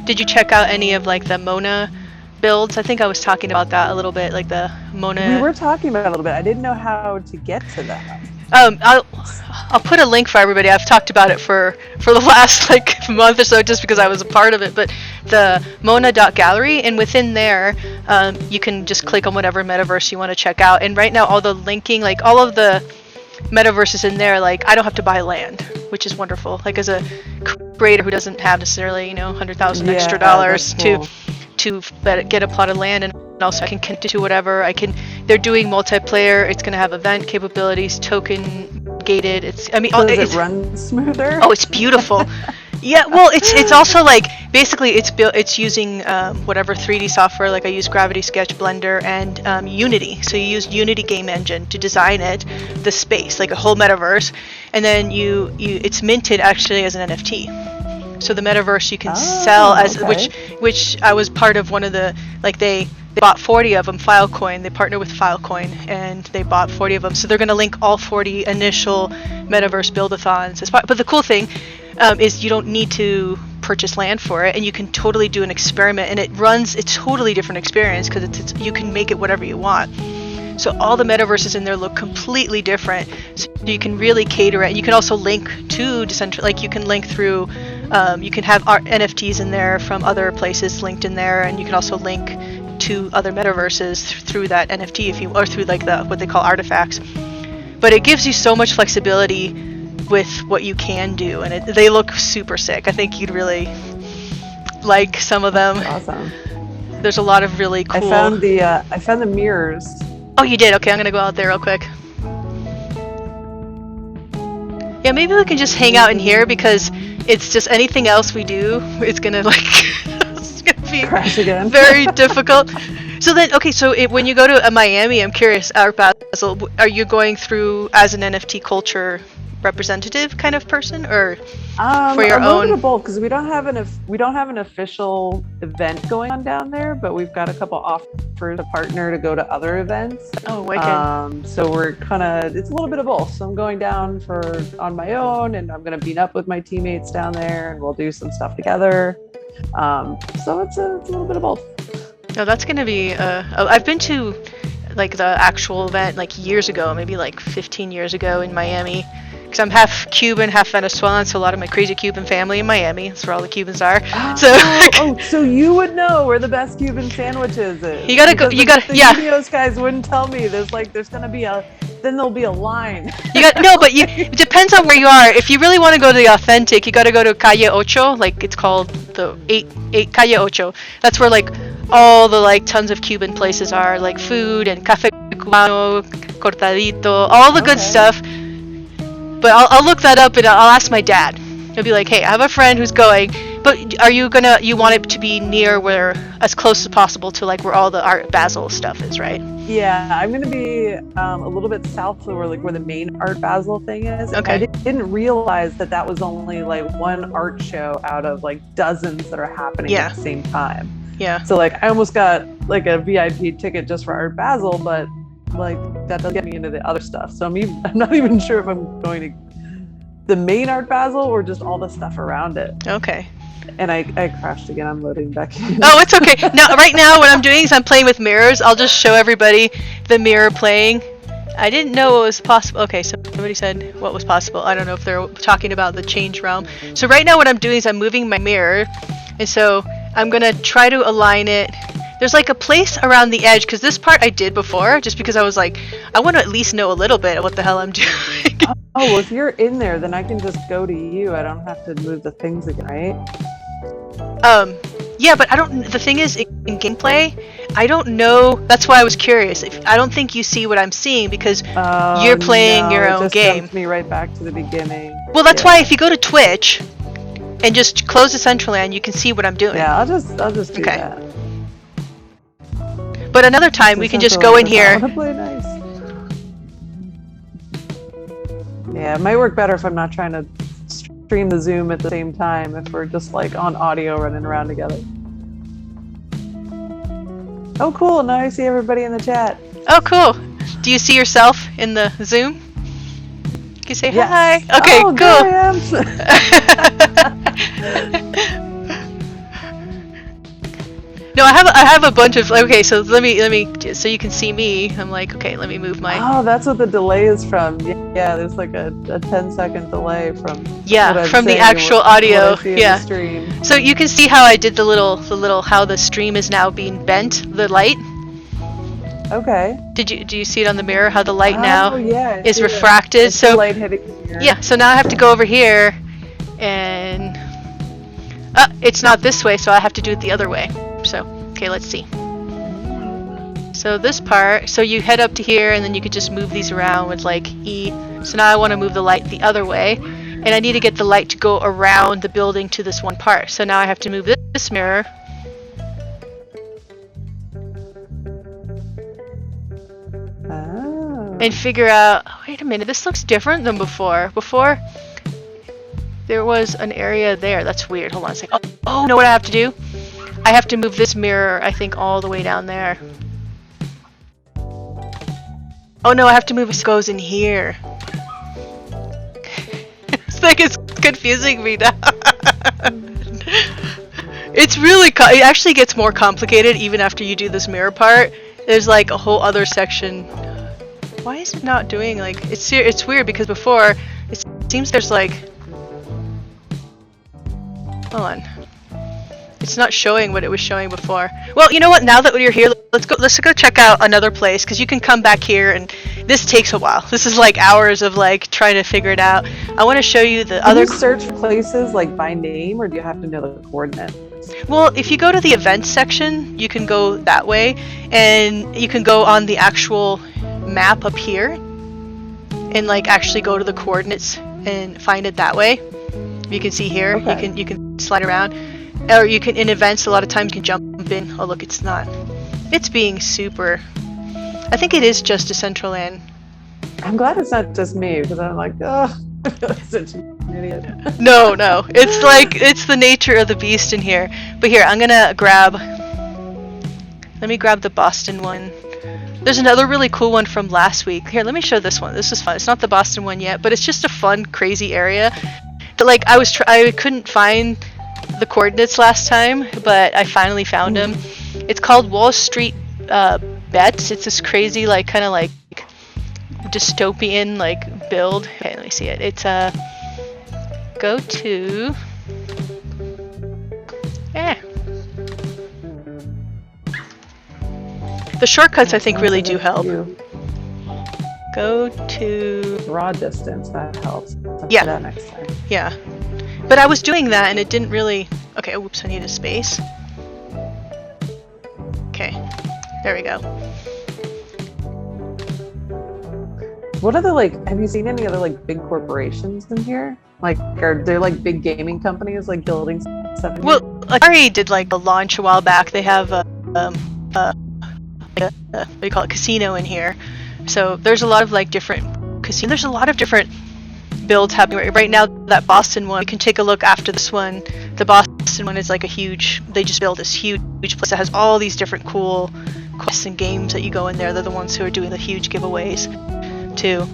did you check out any of like the Mona builds? I think I was talking about that a little bit, like the Mona. We were talking about it a little bit. I didn't know how to get to that. I'll put a link for everybody. I've talked about it for the last like month or so, just because I was a part of it. But the Mona.gallery, and within there, you can just click on whatever metaverse you want to check out. And right now, all the linking, like all of the metaverses in there, like I don't have to buy land, which is wonderful. Like as a creator who doesn't have necessarily, $100,000 extra dollars cool. to get a plot of land, and also I can connect it to whatever. They're doing multiplayer. It's going to have event capabilities, token gated. Does it run smoother? Oh, it's beautiful. Yeah, well, it's also like basically it's using whatever 3D software. Like I use Gravity, Sketch, Blender, and Unity. So you use Unity game engine to design the space, like a whole metaverse, and then it's minted actually as an NFT. So the metaverse you can sell as which I was part of one of the, like they bought 40 of them. Filecoin, they partnered with Filecoin, and they bought 40 of them. So they're going to link all 40 initial metaverse build-a-thons. But the cool thing is you don't need to purchase land for it, and you can totally do an experiment, and it's a totally different experience because you can make it whatever you want. So all the metaverses in there look completely different. So you can really cater it. And you can also link to Decentraland. Like you can link through. You can have NFTs in there from other places linked in there, and you can also link to other metaverses through that NFT or through like what they call artifacts. But it gives you so much flexibility with what you can do, and they look super sick. I think you'd really like some of them. That's awesome. There's a lot of really cool. I found the mirrors. Oh, you did? Okay, I'm gonna go out there real quick. Yeah, maybe we can just hang out in here, because it's just anything else we do, it's gonna like it's gonna be crash again. Very difficult. So then, okay, so when you go to Miami, I'm curious, Basil, are you going through as an NFT culture representative kind of person, or for your own? A little bit of both, because we don't have an official event going on down there, but we've got a couple offers to partner to go to other events. Oh, wicked. So we're it's a little bit of both. So I'm going down on my own, and I'm going to meet up with my teammates down there, and we'll do some stuff together. So it's a little bit of both. No, that's going to be. I've been to like the actual event like years ago, maybe like 15 years ago in Miami. Because I'm half Cuban, half Venezuelan, so a lot of my crazy Cuban family in Miami. That's where all the Cubans are. So you would know where the best Cuban sandwiches is. You gotta go. The videos guys wouldn't tell me. There's gonna be there'll be a line. It depends on where you are. If you really want to go to the authentic, you gotta go to Calle Ocho. Like it's called the 8 Calle Ocho. That's where like all the like tons of Cuban places are, like food and café cubano, cortadito, all the good stuff. But I'll look that up, and I'll ask my dad. He'll be like, hey, I have a friend who's going. But are you want it to be near where, as close as possible to like where all the Art Basel stuff is, right? Yeah, I'm gonna be a little bit south of where the main Art Basel thing is. Okay. I didn't realize that was only like one art show out of like dozens that are happening at the same time. Yeah. So like I almost got like a VIP ticket just for Art Basel, but like that doesn't get me into the other stuff. So I'm not even sure if I'm going to the main Art Basel or just all the stuff around it. Okay. And I crashed again. I'm loading back in. Oh, it's okay. Now, right now, what I'm doing is I'm playing with mirrors. I'll just show everybody the mirror playing. I didn't know what was possible. Okay, so somebody said what was possible. I don't know if they're talking about the change realm. So right now what I'm doing is I'm moving my mirror. And so I'm going to try to align it. There's like a place around the edge, because this part I did before, just because I was like, I want to at least know a little bit of what the hell I'm doing. Oh, well, if you're in there, then I can just go to you. I don't have to move the things again, right? Yeah, but the thing is, in gameplay, I don't know, that's why I was curious. I don't think you see what I'm seeing, because you're playing your own game. It just jumped me right back to the beginning. Well, that's why if you go to Twitch, and just close Decentraland, you can see what I'm doing. Yeah, I'll just do that. But another time, we can just go in here. I want to play nice. Yeah, it might work better if I'm not trying to stream the Zoom at the same time, if we're just like on audio running around together. Oh, cool. Now I see everybody in the chat. Oh, cool. Do you see yourself in the Zoom? Can you say hi? Okay, cool. There I am. No, I have a bunch of, okay, so let me so you can see me. I'm like, okay, let me move my. Oh, that's what the delay is from. Yeah, there's like a 10-second delay from. Yeah, from the actual audio. Yeah. So you can see how I did the little how the stream is now being bent, the light. Okay. Do you see it on the mirror how the light now is it. refracted? It's the light hitting the mirror. Yeah, so now I have to go over here and it's not this way, so I have to do it the other way. So, okay, let's see. So this part, so you head up to here and then you could just move these around with like E. So now I want to move the light the other way, and I need to get the light to go around the building to this one part. So now I have to move this mirror. And figure out, oh, wait a minute, this looks different than before. Before, there was an area there. That's weird. Hold on a second. Oh, you know what I have to do? I have to move this mirror, I think, all the way down there. Oh no, I have to move it so it goes in here. This thing is confusing me now. It's really, it actually gets more complicated even after you do this mirror part. There's like a whole other section. Why is it not doing like, it's weird because before, it seems there's like, hold on. It's not showing what it was showing before. Well, you know what? Now that you're here, let's go check out another place, because you can come back here, and this takes a while. This is like hours of like trying to figure it out. I want to show you the other. Do you search places like by name, or do you have to know the coordinates? Well, if you go to the events section, you can go that way, and you can go on the actual map up here, and like actually go to the coordinates and find it that way. You can see here. Okay. You can slide around. Or you can, in events, a lot of times you can jump in. Oh look, it's not. It's being super. I think it is just Decentraland. I'm glad it's not just me, because I'm like, oh, I'm such an idiot. No, it's like, it's the nature of the beast in here. But here, I'm gonna grab, let me grab the Boston one. There's another really cool one from last week. Here, let me show this one. This is fun. It's not the Boston one yet, but it's just a fun, crazy area. That like, I couldn't find the coordinates last time, but I finally found them. It's called Wall Street Bets. It's this crazy, like, kind of like dystopian, like, build. Okay, let me see it. It's go to the shortcuts I think really do help. Go to draw distance. That helps. Yeah. That next time. Yeah. But I was doing that and it didn't really... Okay, oops, I need a space. Okay, there we go. What other, like, have you seen any other, like, big corporations in here? Like, are there, like, big gaming companies, like, building 70s. Well, Atari did like a launch a while back. They have what do you call it, casino in here. So there's a lot of like different casino. There's a lot of different builds happening right now. That Boston one, you can take a look after this one. The Boston one is like a huge. They just built this huge place that has all these different cool quests and games that you go in there. They're the ones who are doing the huge giveaways too.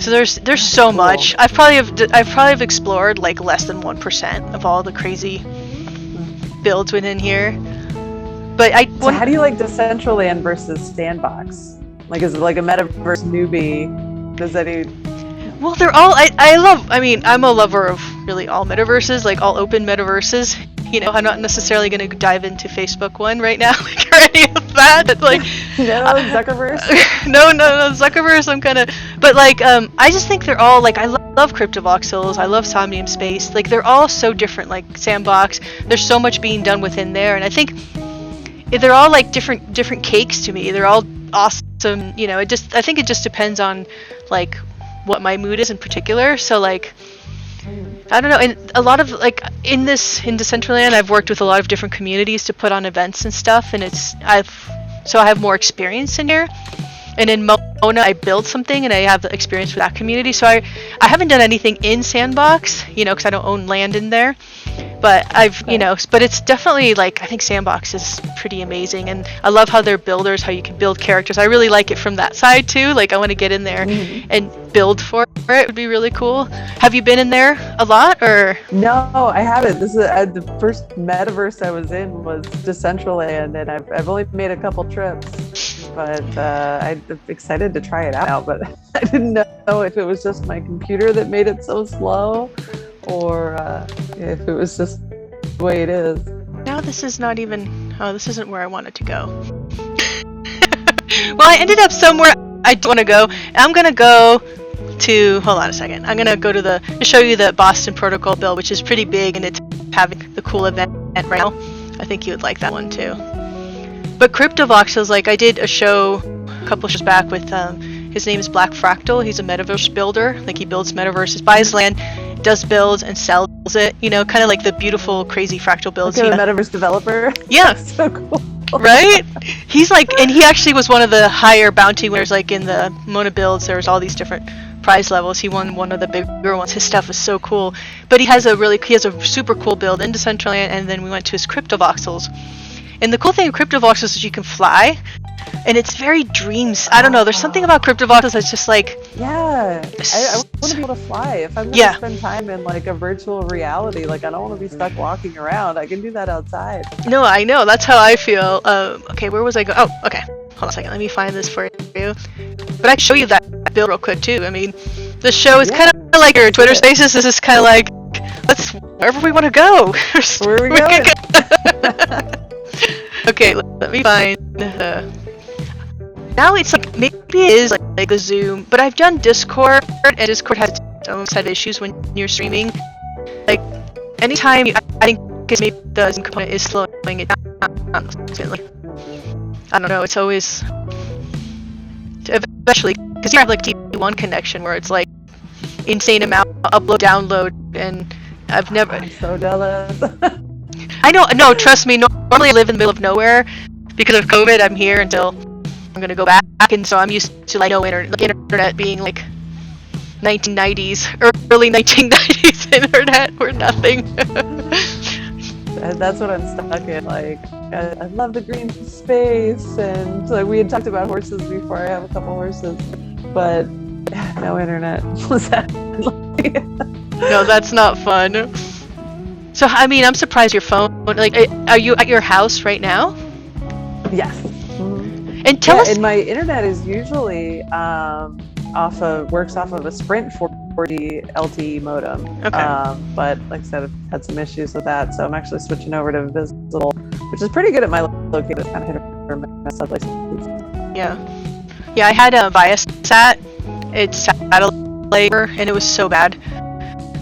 So there's so much. I've probably have explored like less than 1% of all the crazy builds within here. But so how do you like Decentraland versus Sandbox? Like, is it like a metaverse newbie? Does any? Well, they're all. I mean, I'm a lover of really all metaverses, like all open metaverses. You know, I'm not necessarily going to dive into Facebook one right now, like, or any of that. Like, no, Zuckerverse. no, Zuckerverse. I'm kind of, but like, I just think they're all like. I love Cryptovoxels. I love Somnium Space. Like, they're all so different. Like Sandbox. There's so much being done within there, and I think they're all like different cakes to me. They're all awesome. You know, I think it just depends on like what my mood is in particular. So like, I don't know. And a lot of like in Decentraland, I've worked with a lot of different communities to put on events and stuff, and I have more experience in here. And in Mona, I build something, and I have the experience with that community. So I haven't done anything in Sandbox, you know, because I don't own land in there. But but it's definitely like, I think Sandbox is pretty amazing, and I love how they're builders, how you can build characters. I really like it from that side too. Like, I want to get in there and build for it. It would be really cool. Have you been in there a lot, or? No, I haven't. This is the first metaverse I was in was Decentraland, and I've only made a couple trips, but I'm excited to try it out. But I didn't know if it was just my computer that made it so slow, or if it was just the way it is. Now this is not even. Oh, this isn't where I wanted to go. Well, I ended up somewhere I don't want to go. I'm gonna go to. Hold on a second. I'm gonna go to show you the Boston Protocol build, which is pretty big, and it's having the cool event right now. I think you would like that one too. But Cryptovoxels, like, I did a show a couple shows back with his name is Black Fractal. He's a metaverse builder. Like, he builds metaverses, buys land, does builds, and sells it. You know, kind of like the beautiful, crazy fractal builds. Like a metaverse developer. Yeah. That's so cool. Right? He's like, and he actually was one of the higher bounty winners. Like, in the Mona builds, there was all these different prize levels. He won one of the bigger ones. His stuff is so cool. But he has a super cool build in Decentraland, and then we went to his Cryptovoxels. And the cool thing with Cryptovoxels is you can fly, and it's very dreams. I don't know. There's something about Cryptovoxels that's just like. Yeah, I want to be able to fly. If I'm going to spend time in like a virtual reality, like, I don't want to be stuck walking around. I can do that outside. No, I know. That's how I feel. Okay, where was I going? Oh, okay. Hold on a second. Let me find this for you. But I can show you that build real quick too. I mean, the show is kind of like your Twitter Spaces. This is kind of like, let's wherever we want to go. Where are we going? Okay, let me find. Now it's like, maybe it is like a Zoom, but I've done Discord, and Discord has its own set of issues when you're streaming. Like, anytime I think maybe the Zoom component is slowing it down. I don't know. It's always eventually, because you have like T1 connection where it's like insane amount of upload, download, and I've never. I'm so jealous. I know. No, trust me. Normally I live in the middle of nowhere. Because of COVID, I'm here until I'm gonna go back, and so I'm used to like no internet being like 1990s or early 1990s internet or nothing. That's what I'm stuck in. Like, I love the green space, and like we had talked about horses before. I have a couple horses, but no internet. No, that's not fun. So, I mean, I'm surprised your phone. Like, are you at your house right now? Yes. Mm-hmm. And tell us. And my internet is usually works off of a Sprint 40 LTE modem. Okay. But like I said, I've had some issues with that, so I'm actually switching over to Visible, which is pretty good at my location. It's kind of hit or miss places. Yeah. Yeah, I had a Viasat. It's satellite, and it was so bad.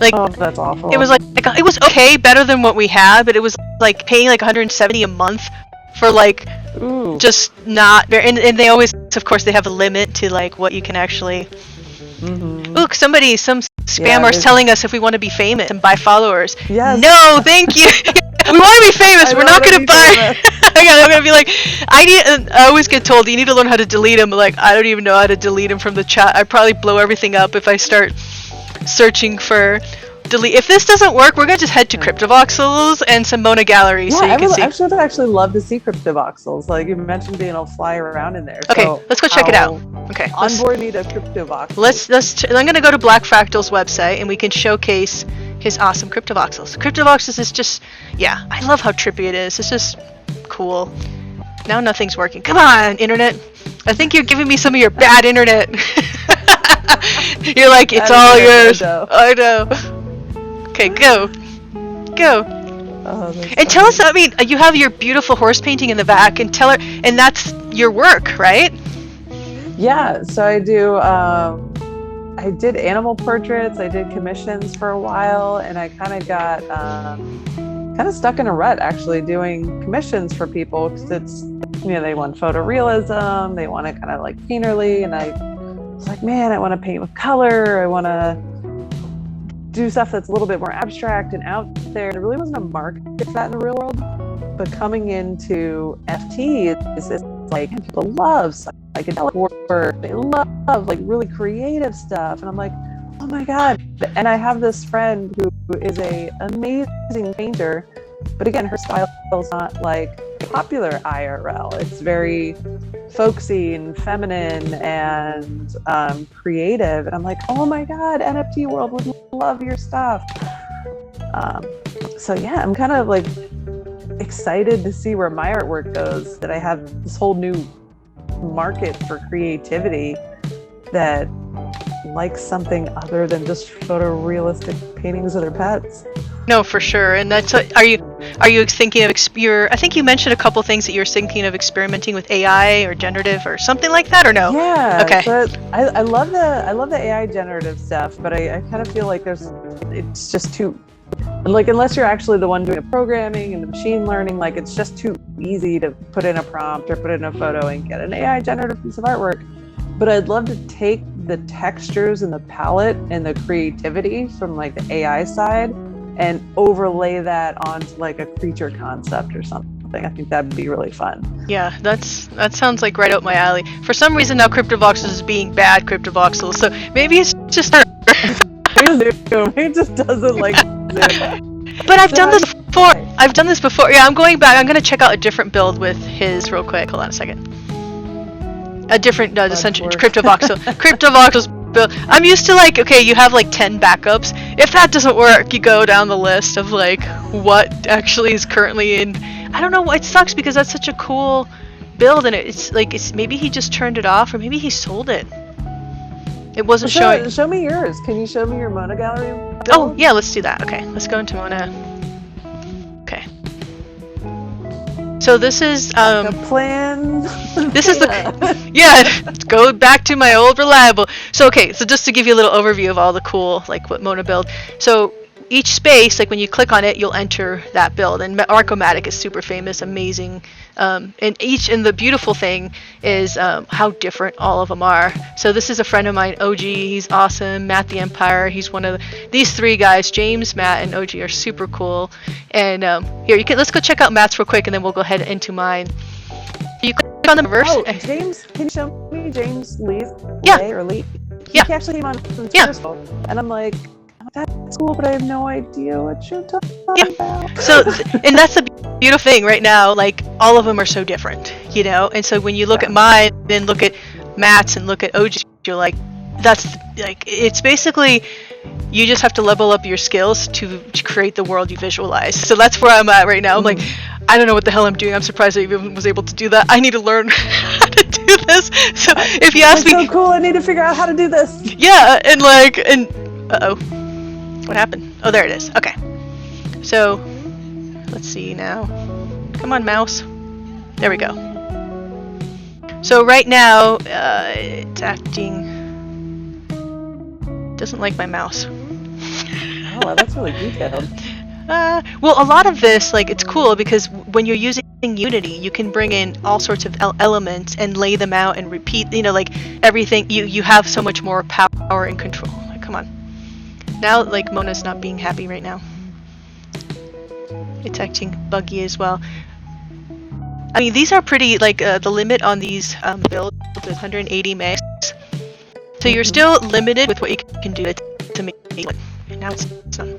Like, oh, that's awful. It was like it was okay, better than what we had, but it was like paying like $170 a month for like. Ooh. Just not very, and they always, of course, they have a limit to like what you can actually. Mm-hmm. Look, some spammer's telling us if we want to be famous and buy followers. Yes. No, thank you. We want to be famous. We're not gonna buy. I'm gonna be like, I always get told you need to learn how to delete them. Like, I don't even know how to delete them from the chat. I'd probably blow everything up if I start searching for delete. If this doesn't work, we're gonna just head to CryptoVoxels and some Mona Gallery so you can see. I should actually love to see CryptoVoxels. Like you mentioned, being able to fly around in there. Okay, so let's go check it out. Okay, onboard need a CryptoVoxel. I'm gonna go to Black Fractal's website and we can showcase his awesome CryptoVoxels. CryptoVoxels is just, yeah, I love how trippy it is. It's just cool. Now nothing's working. Come on, internet. I think you're giving me some of your bad internet. You're like, it's all yours. I know. Okay, go. And tell us, I mean, you have your beautiful horse painting in the back, and tell her, and that's your work, right? Yeah, so I do, I did animal portraits, I did commissions for a while, and I kind of got kind of stuck in a rut actually doing commissions for people because it's, you know, they want photorealism, they want it kind of like painterly, and I was like, man, I want to paint with color, I want to do stuff that's a little bit more abstract and out there. There really wasn't a market for that in the real world, but coming into FT, it's like people love psychedelic work, they love like really creative stuff, and I'm like, oh my god. And I have this friend who is a amazing painter, but again, her style is not like popular IRL. It's very folksy and feminine and creative, and I'm like, oh my god, NFT world would love your stuff. So yeah, I'm kind of like excited to see where my artwork goes, that I have this whole new market for creativity that likes something other than just photorealistic paintings of their pets. No, for sure. And that's are you thinking of I think you mentioned a couple things that you're thinking of experimenting with AI or generative or something like that, or no? Yeah. Okay. But I love the AI generative stuff, but I kind of feel like it's just too, like, unless you're actually the one doing the programming and the machine learning, like it's just too easy to put in a prompt or put in a photo and get an AI generative piece of artwork. But I'd love to take the textures and the palette and the creativity from like the AI side and overlay that onto like a creature concept or something. I think that'd be really fun. Yeah, that sounds like right up my alley. For some reason now CryptoVoxels is being bad CryptoVoxels, so maybe it's just He just doesn't like Zoom. But I've done this before. Yeah, I'm going back. I'm going to check out a different build with his real quick. Hold on a second. A different CryptoVoxels build. I'm used to like, okay, you have like 10 backups. If that doesn't work, you go down the list of like what actually is currently in. I don't know. It sucks because that's such a cool build, and it's like maybe he just turned it off, or maybe he sold it. It wasn't showing. Show me yours. Can you show me your Mona Gallery build? Oh yeah, let's do that. Okay, let's go into Mona. Okay. So this is a plan. This is let's go back to my old reliable. So okay, so just to give you a little overview of all the cool, like what Mona build. So each space, like when you click on it, you'll enter that build. And Arcomatic is super famous, amazing. And the beautiful thing is how different all of them are. So this is a friend of mine, OG. He's awesome. Matt the Empire. He's one of these three guys. James, Matt, and OG are super cool. And let's go check out Matt's real quick, and then we'll go ahead into mine. You click on the reverse. Oh, James, can you show me James Lee's? Yeah. Lee? Yeah. He actually came on from Twitter, and I'm like, oh, that's cool, but I have no idea what you're talking about. So, and that's the beautiful thing right now. Like all of them are so different, you know. And so when you look at mine, then look at Matt's and look at OG, you're like, that's like, it's basically you just have to level up your skills to create the world you visualize. So that's where I'm at right now. I'm like, I don't know what the hell I'm doing. I'm surprised I even was able to do that. I need to learn how to do this. So if you ask me, so cool. I need to figure out how to do this. Yeah, and what happened? Oh, there it is. Okay. So let's see now. Come on, mouse. There we go. So right now, it's acting. Doesn't like my mouse. Oh, that's really detailed. Well, a lot of this, like, it's cool because when you're using Unity, you can bring in all sorts of elements and lay them out and repeat, you know, like everything. You have so much more power and control. Like, come on. Now, like, Mona's not being happy right now. detecting buggy as well. I mean, these are pretty, like, the limit on these builds is 180 megs. So you're still limited with what you can do to make one. And now it's done.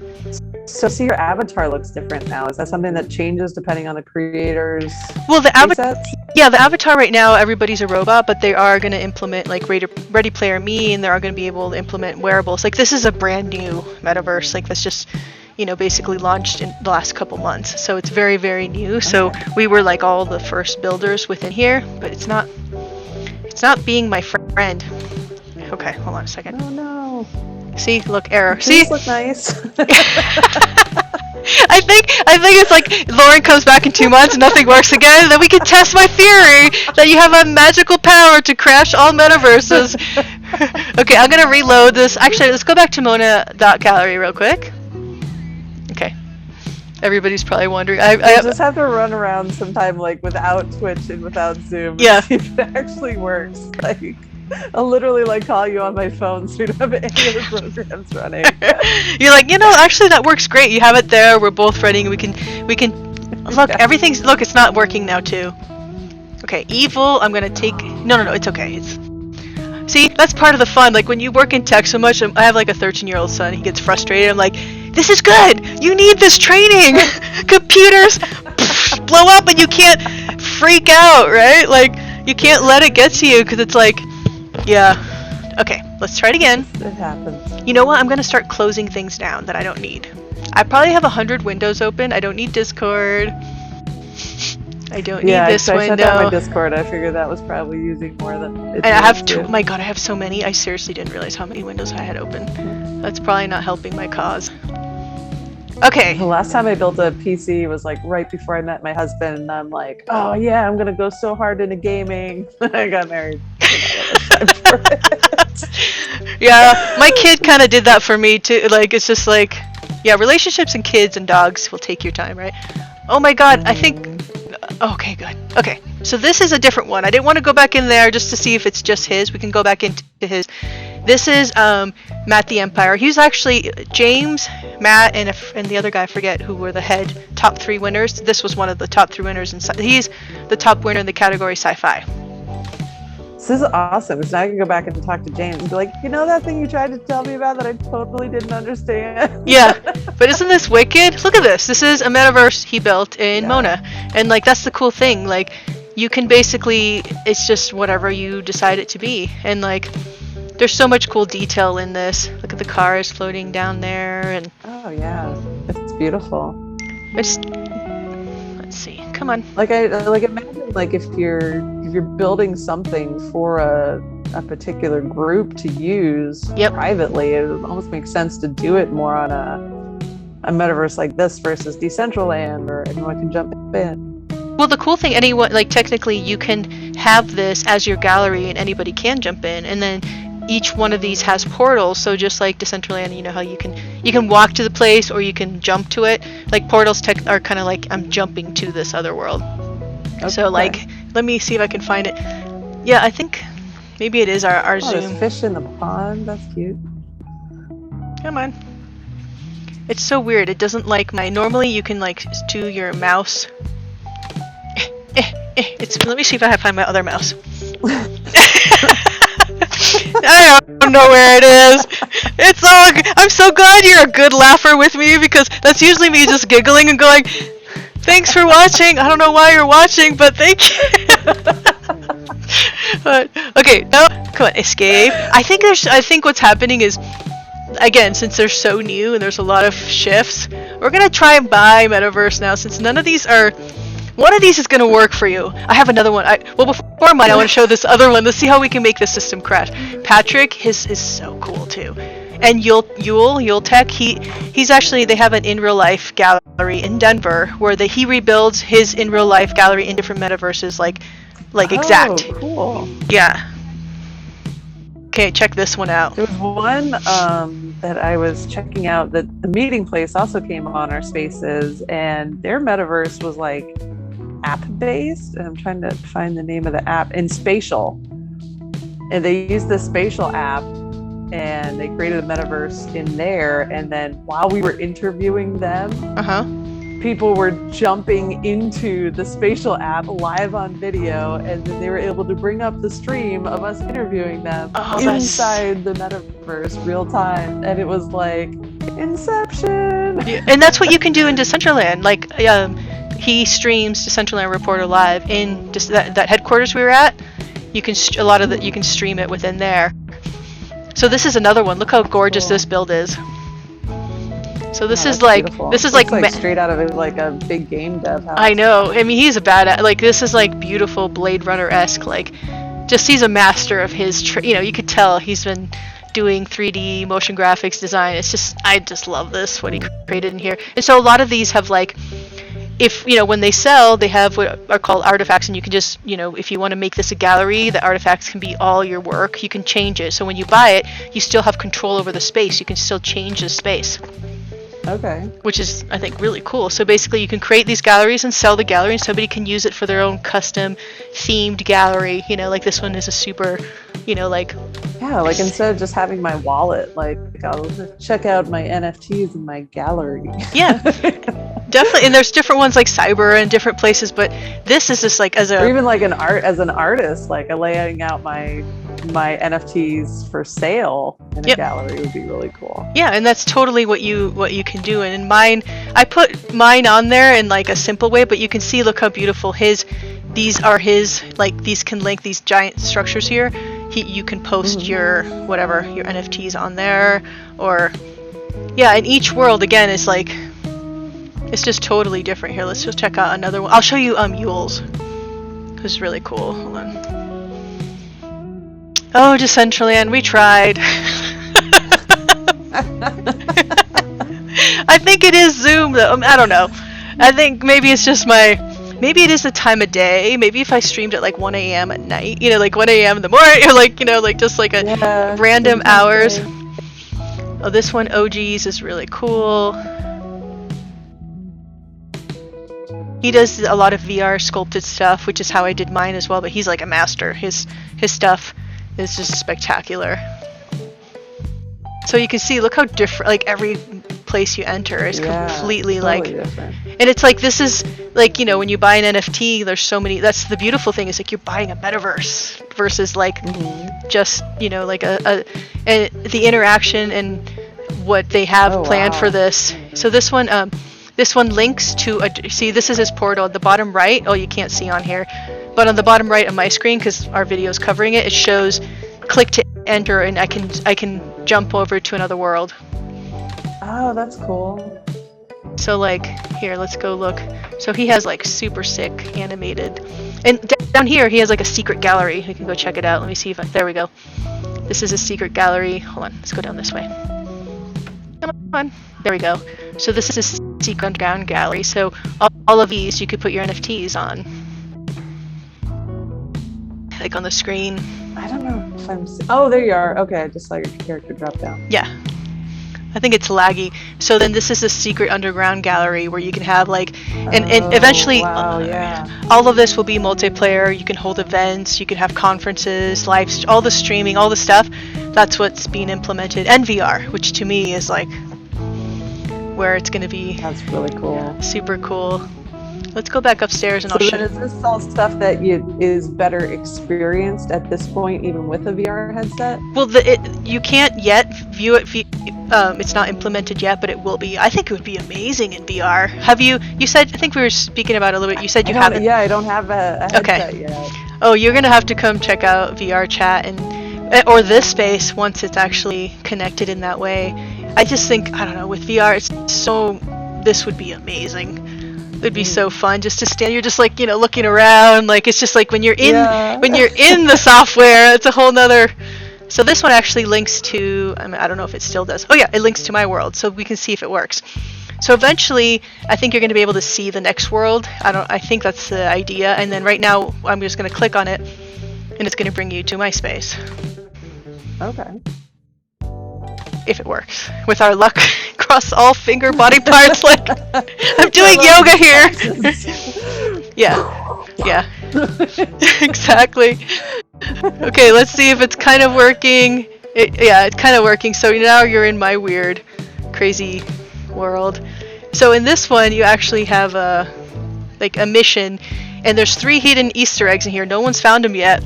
So see, your avatar looks different now. Is that something that changes depending on the creators? Well, the avatar right now, everybody's a robot, but they are going to implement, like, Ready Player Me, and they are going to be able to implement wearables. Like, this is a brand new metaverse. Like, that's just, you know, basically launched in the last couple months. So it's very, very new. Okay. So we were, like, all the first builders within here, but it's not being my friend. Okay, hold on a second. Oh, no. See, look, error. These look nice. I think it's like Lauren comes back in 2 months and nothing works again, then we can test my theory that you have a magical power to crash all metaverses. Okay, I'm gonna reload this. Actually, let's go back to Mona.gallery real quick. Okay. Everybody's probably wondering. I just have to run around sometime, like, without Twitch and without Zoom. Yeah. See if it actually works. Like, I'll literally, like, call you on my phone so you don't have any other programs running. You're like, you know, actually that works great. You have it there. We're both running. We can look. Everything's look. It's not working now too. Okay, evil. I'm gonna take. No. It's okay. See, that's part of the fun. Like when you work in tech so much. I have like a 13-year-old son. He gets frustrated. I'm like, this is good. You need this training. Computers blow up and you can't freak out, right? Like you can't let it get to you because it's like. Yeah. Okay, let's try it again. It happens. You know what? I'm going to start closing things down that I don't need. I probably have 100 windows open. I don't need Discord. I don't need this window. I shut down my Discord. I figured that was probably using more than And I have oh my god, I have so many. I seriously didn't realize how many windows I had open. That's probably not helping my cause. Okay. The last time I built a PC was like right before I met my husband, and I'm like, oh yeah, I'm gonna go so hard into gaming. I got married. Yeah, my kid kind of did that for me too. Like it's just like, yeah, relationships and kids and dogs will take your time, right? Oh my god, I think. Okay, good. Okay, so this is a different one. I didn't want to go back in there just to see if it's just his. We can go back into his. This is Matt the Empire. He's actually James, Matt, and the other guy, I forget who were the top 3 winners. This was one of the top 3 winners, and he's the top winner in the category sci-fi. This is awesome, because now I can go back and talk to James and be like, you know that thing you tried to tell me about that I totally didn't understand? Yeah, but isn't this wicked? Look at this. This is a metaverse he built in Mona, and like that's the cool thing. Like you can basically, it's just whatever you decide it to be, and like. There's so much cool detail in this. Look at the cars floating down there, and oh yeah, it's beautiful. Let's see. Come on. Like imagine like if you're building something for a particular group to use privately, it would almost make sense to do it more on a metaverse like this versus Decentraland, where anyone can jump in. Well, the cool thing, anyone like technically you can have this as your gallery, and anybody can jump in, and then. Each one of these has portals, so just like Decentraland, you know how you can walk to the place or you can jump to it. Like portals are kind of like I'm jumping to this other world. Okay. So like, let me see if I can find it. Yeah, I think maybe it is our Zoom. There's fish in the pond. That's cute. Come on. It's so weird. It doesn't like my. Normally you can like do your mouse. Let me see if I can find my other mouse. I don't know where it is. It's all. I'm so glad you're a good laugher with me, because that's usually me just giggling and going, "Thanks for watching. I don't know why you're watching, but thank you." But okay, now come on, escape. I think what's happening is, again, since they're so new and there's a lot of shifts, we're gonna try and buy Metaverse now, since none of these are. One of these is going to work for you. I have another one. Well, before mine, I want to show this other one. Let's see how we can make this system crash. Patrick, his is so cool too. And Yule Tech, he's actually, they have an in real life gallery in Denver where he rebuilds his in real life gallery in different metaverses, like exact. Oh, cool. Yeah. Okay, check this one out. There was one that I was checking out that the meeting place also came on our spaces, and their metaverse was like app-based, and I'm trying to find the name of the app, in Spatial. And they used the Spatial app, and they created a metaverse in there, and then while we were interviewing them, people were jumping into the spatial app live on video, and then they were able to bring up the stream of us interviewing them inside the metaverse real time, and it was like Inception. Yeah, and that's what you can do in Decentraland. Like he streams Decentraland Reporter live in just that headquarters we were at. You can you can stream it within there. So this is another one. Look how gorgeous this build is. So this is like beautiful. This is like straight out of like a big game dev house. I know. I mean, he's a badass. Like this is like beautiful Blade Runner-esque. Like, just he's a master of his. You know, you could tell he's been doing 3D motion graphics design. It's just, I just love this, what he created in here. And so a lot of these have like, if, you know, when they sell, they have what are called artifacts, and you can just, you know, if you want to make this a gallery, the artifacts can be all your work. You can change it. So when you buy it, you still have control over the space. You can still change the space. Okay. Which is, I think, really cool. So basically you can create these galleries and sell the gallery, and somebody can use it for their own custom themed gallery. You know, like this one is a super, you know, like... Yeah, like instead of just having my wallet, like I'll check out my NFTs in my gallery. Yeah, definitely. And there's different ones like Cyber and different places, but this is just like as a... Or even like an artist, like laying out my NFTs for sale in a gallery would be really cool. Yeah, and that's totally what you can do. And in mine, I put mine on there in like a simple way, but you can see, look how beautiful these are his, like these can link these giant structures here. You can post your whatever, your NFTs on there, or yeah, and each world again is like, it's just totally different. Here, let's just check out another one. I'll show you Yules, which is really cool. Hold on. Oh, Decentraland, we tried. I think it is Zoom though. I don't know. I think maybe it's just maybe it is the time of day. Maybe if I streamed at like 1 a.m. at night, you know, like 1 a.m. in the morning, or like, you know, like just like a random hours. Oh, this one, OGs, is really cool. He does a lot of VR sculpted stuff, which is how I did mine as well, but he's like a master. His stuff is just spectacular. So you can see, look how different, like every place you enter is completely totally like different. And it's like, this is like, you know, when you buy an NFT, there's so many, that's the beautiful thing, is like you're buying a metaverse versus like just, you know, like the interaction and what they have planned for this. So this one links to see, this is his portal at the bottom right. Oh, you can't see on here, but on the bottom right of my screen, because our video is covering it, it shows click to enter, and I can jump over to another world. Oh, that's cool. So like here, let's go look. So he has like super sick animated, and down here he has like a secret gallery. We can go check it out. Let me see if there we go. This is a secret gallery. Hold on, let's go down this way. Come on, there we go. So this is a secret underground gallery. So all of these you could put your NFTs on, like on the screen. I don't know if I'm... Oh, there you are. Okay, I just saw your character drop down. Yeah. I think it's laggy. So then this is a secret underground gallery where you can have like... And eventually all of this will be multiplayer. You can hold events. You can have conferences, all the streaming, all the stuff. That's what's being implemented. And VR, which to me is like where it's going to be... That's really cool. Super cool. Let's go back upstairs and I'll show you. Is this all stuff that is better experienced at this point, even with a VR headset? Well, you can't yet view it. It's not implemented yet, but it will be. I think it would be amazing in VR. Have you said, I think we were speaking about it a little bit. You said you haven't. Yeah, I don't have a headset yet. Oh, you're going to have to come check out VR chat or this space once it's actually connected in that way. I just think, I don't know, with VR, this would be amazing. It'd be so fun just to stand. You're just like, you know, looking around. Like it's just like when you're in the software, it's a whole nother. So this one actually links to. I don't know if it still does. Oh yeah, it links to my world, so we can see if it works. So eventually, I think you're going to be able to see the next world. I think that's the idea. And then right now, I'm just going to click on it, and it's going to bring you to my space. Okay. If it works, with our luck, cross all finger body parts. Like I'm doing yoga here. yeah, exactly. Okay, let's see if it's kind of working. It's kind of working. So now you're in my weird, crazy world. So in this one, you actually have a mission, and there's 3 hidden Easter eggs in here. No one's found them yet.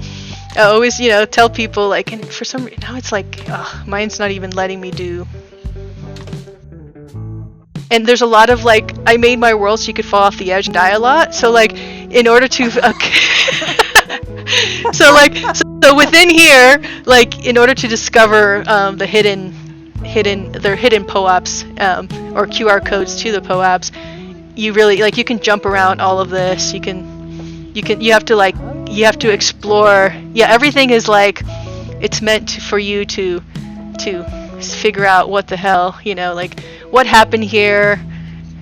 I always, tell people, like, and for some reason, now it's like, mine's not even letting me do. And there's a lot of, like, I made my world so you could fall off the edge and die a lot. So, like, in order to, so within here, like, in order to discover the hidden POAPs, or QR codes to the POAPs, you really, like, you can jump around all of this. You have to explore. Yeah, everything is like, it's meant for you to figure out what the hell, like, what happened here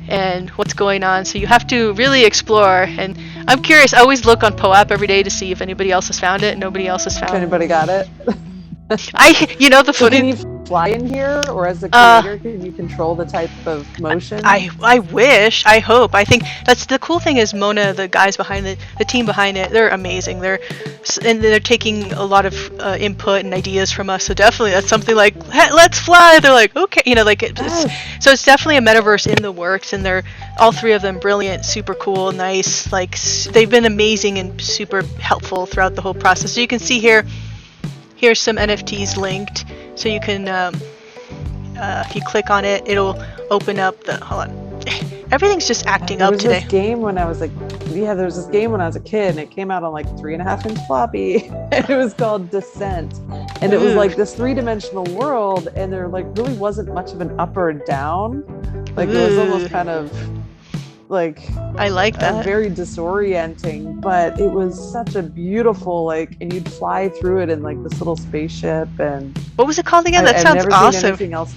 and what's going on. So you have to really explore. And I'm curious. I always look on POAP every day to see if anybody else has found it. And nobody else has found it. Anybody got it? The funny. Can you fly in here, or as a creator, can you control the type of motion? I wish. I hope. I think that's the cool thing is Mona, the guys behind the team behind it, they're amazing. They're taking a lot of input and ideas from us. So definitely that's something like, hey, let's fly. They're like, okay, so it's definitely a metaverse in the works, and they're all 3 of them brilliant, super cool, nice. Like, they've been amazing and super helpful throughout the whole process. So you can see here. Here's some NFTs linked, so you can, if you click on it, it'll open up the, hold on. Everything's just acting up today. There was this game when I was a kid, and it came out on like 3.5-inch floppy, and it was called Descent. And it was like this 3-dimensional world, and there like really wasn't much of an up or down. Like it was almost kind of like, I like that. Very disorienting, but it was such a beautiful, like, and you'd fly through it in like this little spaceship. And what was it called again? That sounds awesome. I've never seen anything else.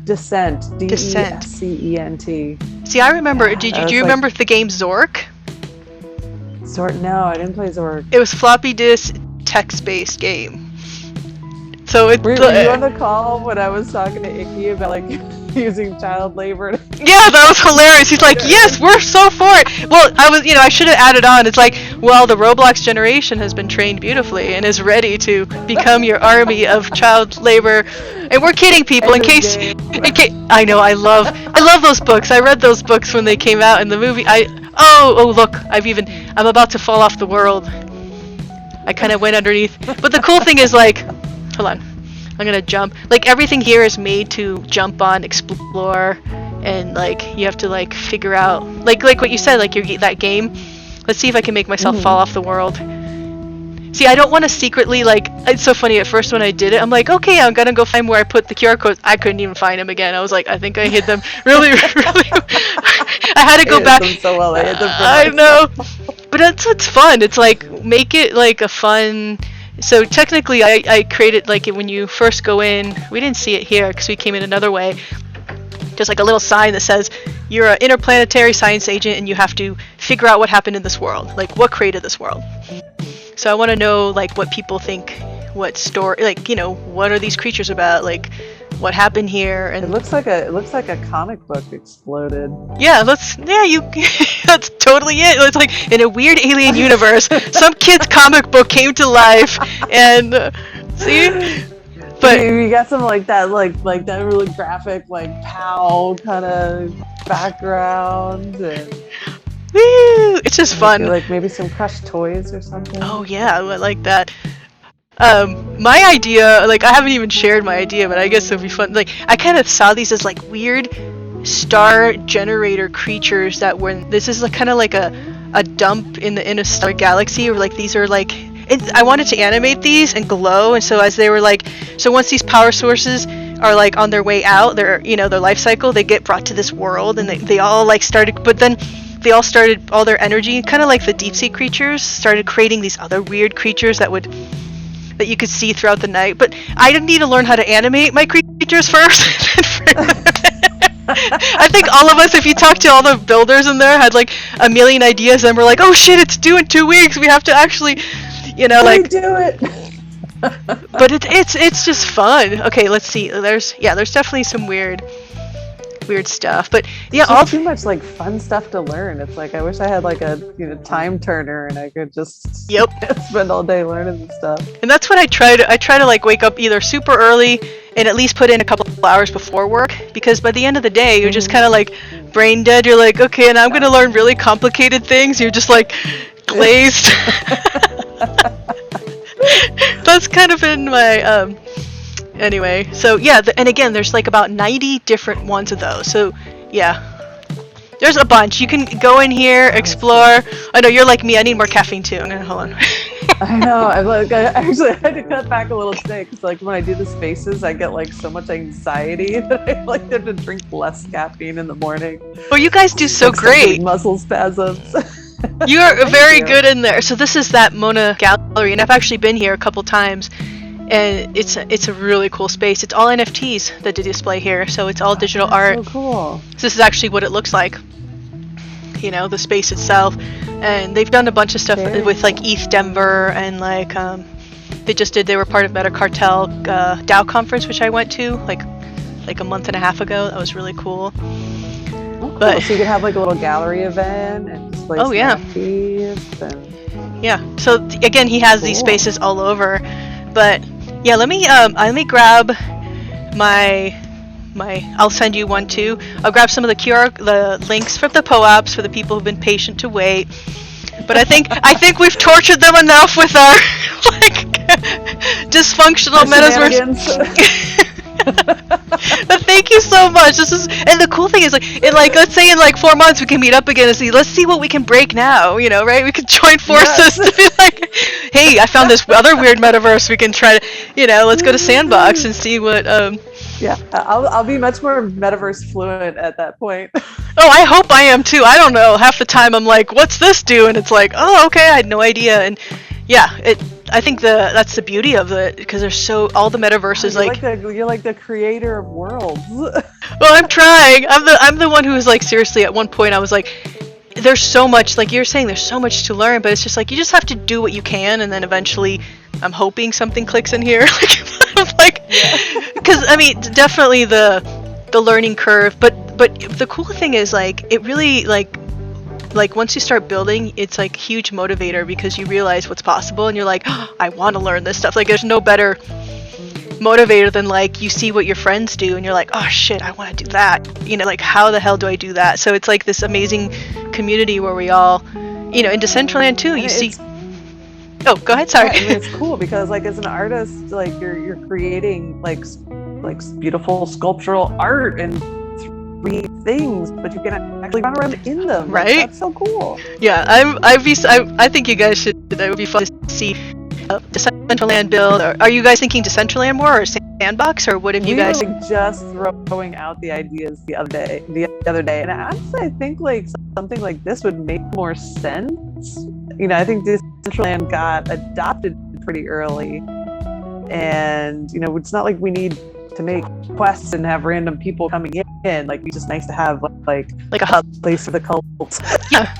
Descent. Descent. See, I remember. Do you remember the game Zork? Zork? No, I didn't play Zork. It was floppy disk text-based game. So were you on the call when I was talking to Icky about like using child labor? Yeah, that was hilarious. He's like, yes, we're so for it. Well, I should have added on. It's like, well, the Roblox generation has been trained beautifully and is ready to become your army of child labor. And we're kidding people in case I know, I love those books. I read those books when they came out in the movie. Oh look, I'm about to fall off the world. I kind of went underneath. But the cool thing is, like, hold on. I'm gonna jump. Like, everything here is made to jump on, explore, and like you have to like figure out, like what you said, like that game. Let's see if I can make myself fall off the world. See, I don't want to secretly, like, it's so funny. At first when I did it, I'm like, okay, I'm gonna go find where I put the QR codes. I couldn't even find them again. I was like, I think I hid them really. I had to go back. So well, I hid them I know, but it's fun. It's like, make it like a fun. So technically, I created, like, when you first go in, we didn't see it here because we came in another way. There's like a little sign that says you're an interplanetary science agent and you have to figure out what happened in this world, like what created this world. So I want to know, like, what people think, what story, like, what are these creatures about, like, what happened here. And it looks like a comic book exploded. Yeah, that's totally it. It's like in a weird alien universe, some kid's comic book came to life, and see. But you got some like that really graphic, like, POW kind of background, and woo, it's just fun. Like maybe some crushed toys or something. Oh yeah, I like that. My idea, like, I haven't even shared my idea, but I guess it'll be fun. Like, I kind of saw these as like weird star generator creatures that were. This is kind of like a dump in the interstellar galaxy, or like these are like. I wanted to animate these and glow, and so as they were like, so once these power sources are like on their way out, their life cycle, they get brought to this world, and they all like started, but then they all started, all their energy, kind of like the deep sea creatures, started creating these other weird creatures that you could see throughout the night. But I didn't need to learn how to animate my creatures first. I think all of us, if you talk to all the builders in there, had like a million ideas, and we're like, oh shit, it's due in 2 weeks. We have to actually, like do it. But it's just fun. Okay, let's see. There's definitely some weird stuff, but yeah, all too much like fun stuff to learn. It's like I wish I had like a time turner and I could just spend all day learning this stuff. And that's what I try to like wake up either super early and at least put in a couple of hours before work, because by the end of the day you're just kind of like brain dead. You're like, okay, and I'm gonna learn really complicated things. You're just like glazed. That's kind of been my anyway. So yeah, and again, there's like about 90 different ones of those. So yeah. There's a bunch. You can go in here, explore. I know you're like me. I need more caffeine too. I'm gonna hold on. I know. I actually had to cut back a little today because, like, when I do the spaces, I get like so much anxiety that I like have to drink less caffeine in the morning. Well, you guys do so great. Muscle spasms. You are very good in there. So this is that Mona Gallery, and I've actually been here a couple times, and it's a really cool space. It's all NFTs that they display here, so it's all digital art. So cool. So this is actually what it looks like. You know, the space itself, and they've done a bunch of stuff with like ETH Denver, and like they were part of Meta Cartel DAO conference, which I went to like a month and a half ago. That was really cool. Oh, cool. But so you could have like a little gallery event and display some NFTs and... yeah. So again, he has these spaces all over, but yeah, let me grab my I'll send you one too. I'll grab some of the links from the POAPs for the people who've been patient to wait. But I think we've tortured them enough with our like dysfunctional metaverse. But thank you so much. And the cool thing is like let's say in like 4 months we can meet up again and let's see what we can break now, you know, right? We could join forces to be like, hey, I found this other weird metaverse we can try to, you know, let's go to Sandbox and see what yeah, I'll be much more metaverse fluent at that point. Oh, I hope I am too. I don't know. Half the time I'm like, what's this do? And it's like, oh, okay, I had no idea. And yeah, I think that's the beauty of it, because there's all the metaverses you're like the creator of worlds. Well, I'm trying. I'm the one who was like, seriously, at one point I was like, there's so much, like you're saying, there's so much to learn, but it's just like you just have to do what you can, and then eventually I'm hoping something clicks in here. Like, because I mean, definitely the learning curve, but the cool thing is like it really like once you start building, it's like huge motivator, because you realize what's possible and you're like, oh, I want to learn this stuff. Like there's no better motivator than like you see what your friends do and you're like, oh shit, I want to do that, you know, like how the hell do I do that? So it's like this amazing community where we all, you know, in Decentraland too, you see. Oh, go ahead. Sorry. Yeah, I mean, it's cool because, like, as an artist, like you're creating like beautiful sculptural art and 3D things, but you can actually run around in them. Right? Like, that's so cool. Yeah, I think you guys should. That would be fun to see Decentraland build. Are you guys thinking Decentraland more or Sandbox, or what have you guys? We were just throwing out the ideas the other day, and honestly, I think like something like this would make more sense. You know, I think Decentraland got adopted pretty early, and you know, it's not like we need to make quests and have random people coming in. Like, it's just nice to have like a hub place for the cults. Yeah.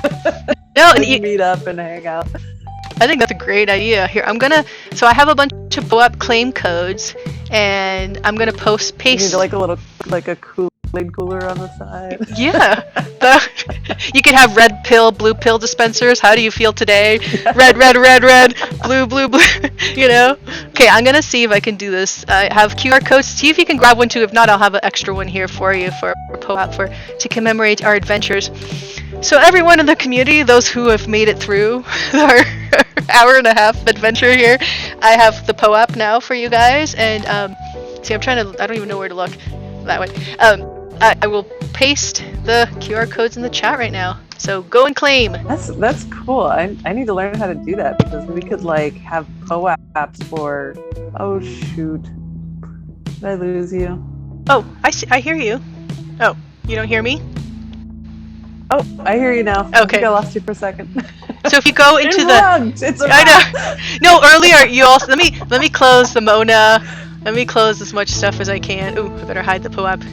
No, and you meet up and hang out. I think that's a great idea. Here, so I have a bunch of POAP claim codes, and I'm gonna paste. You need like a Kool-Aid cooler on the side. Yeah. You could have red pill, blue pill dispensers. How do you feel today? Red, blue, you know? Okay, I'm gonna see if I can do this. I have QR codes. See if you can grab one too. If not, I'll have an extra one here for you for POAP to commemorate our adventures. So everyone in the community, those who have made it through our hour and a half adventure here, I have the POAP now for you guys. And see, I don't even know where to look. That way. I will paste the QR codes in the chat right now. So go and claim. That's cool. I need to learn how to do that, because we could like have POAPs for. Oh shoot! Did I lose you? Oh, I hear you. Oh, you don't hear me? Oh, I hear you now. Okay. I think I lost you for a second. So if you go into I know. No, earlier you also let me close the Mona. Let me close as much stuff as I can. Ooh, I better hide the POAP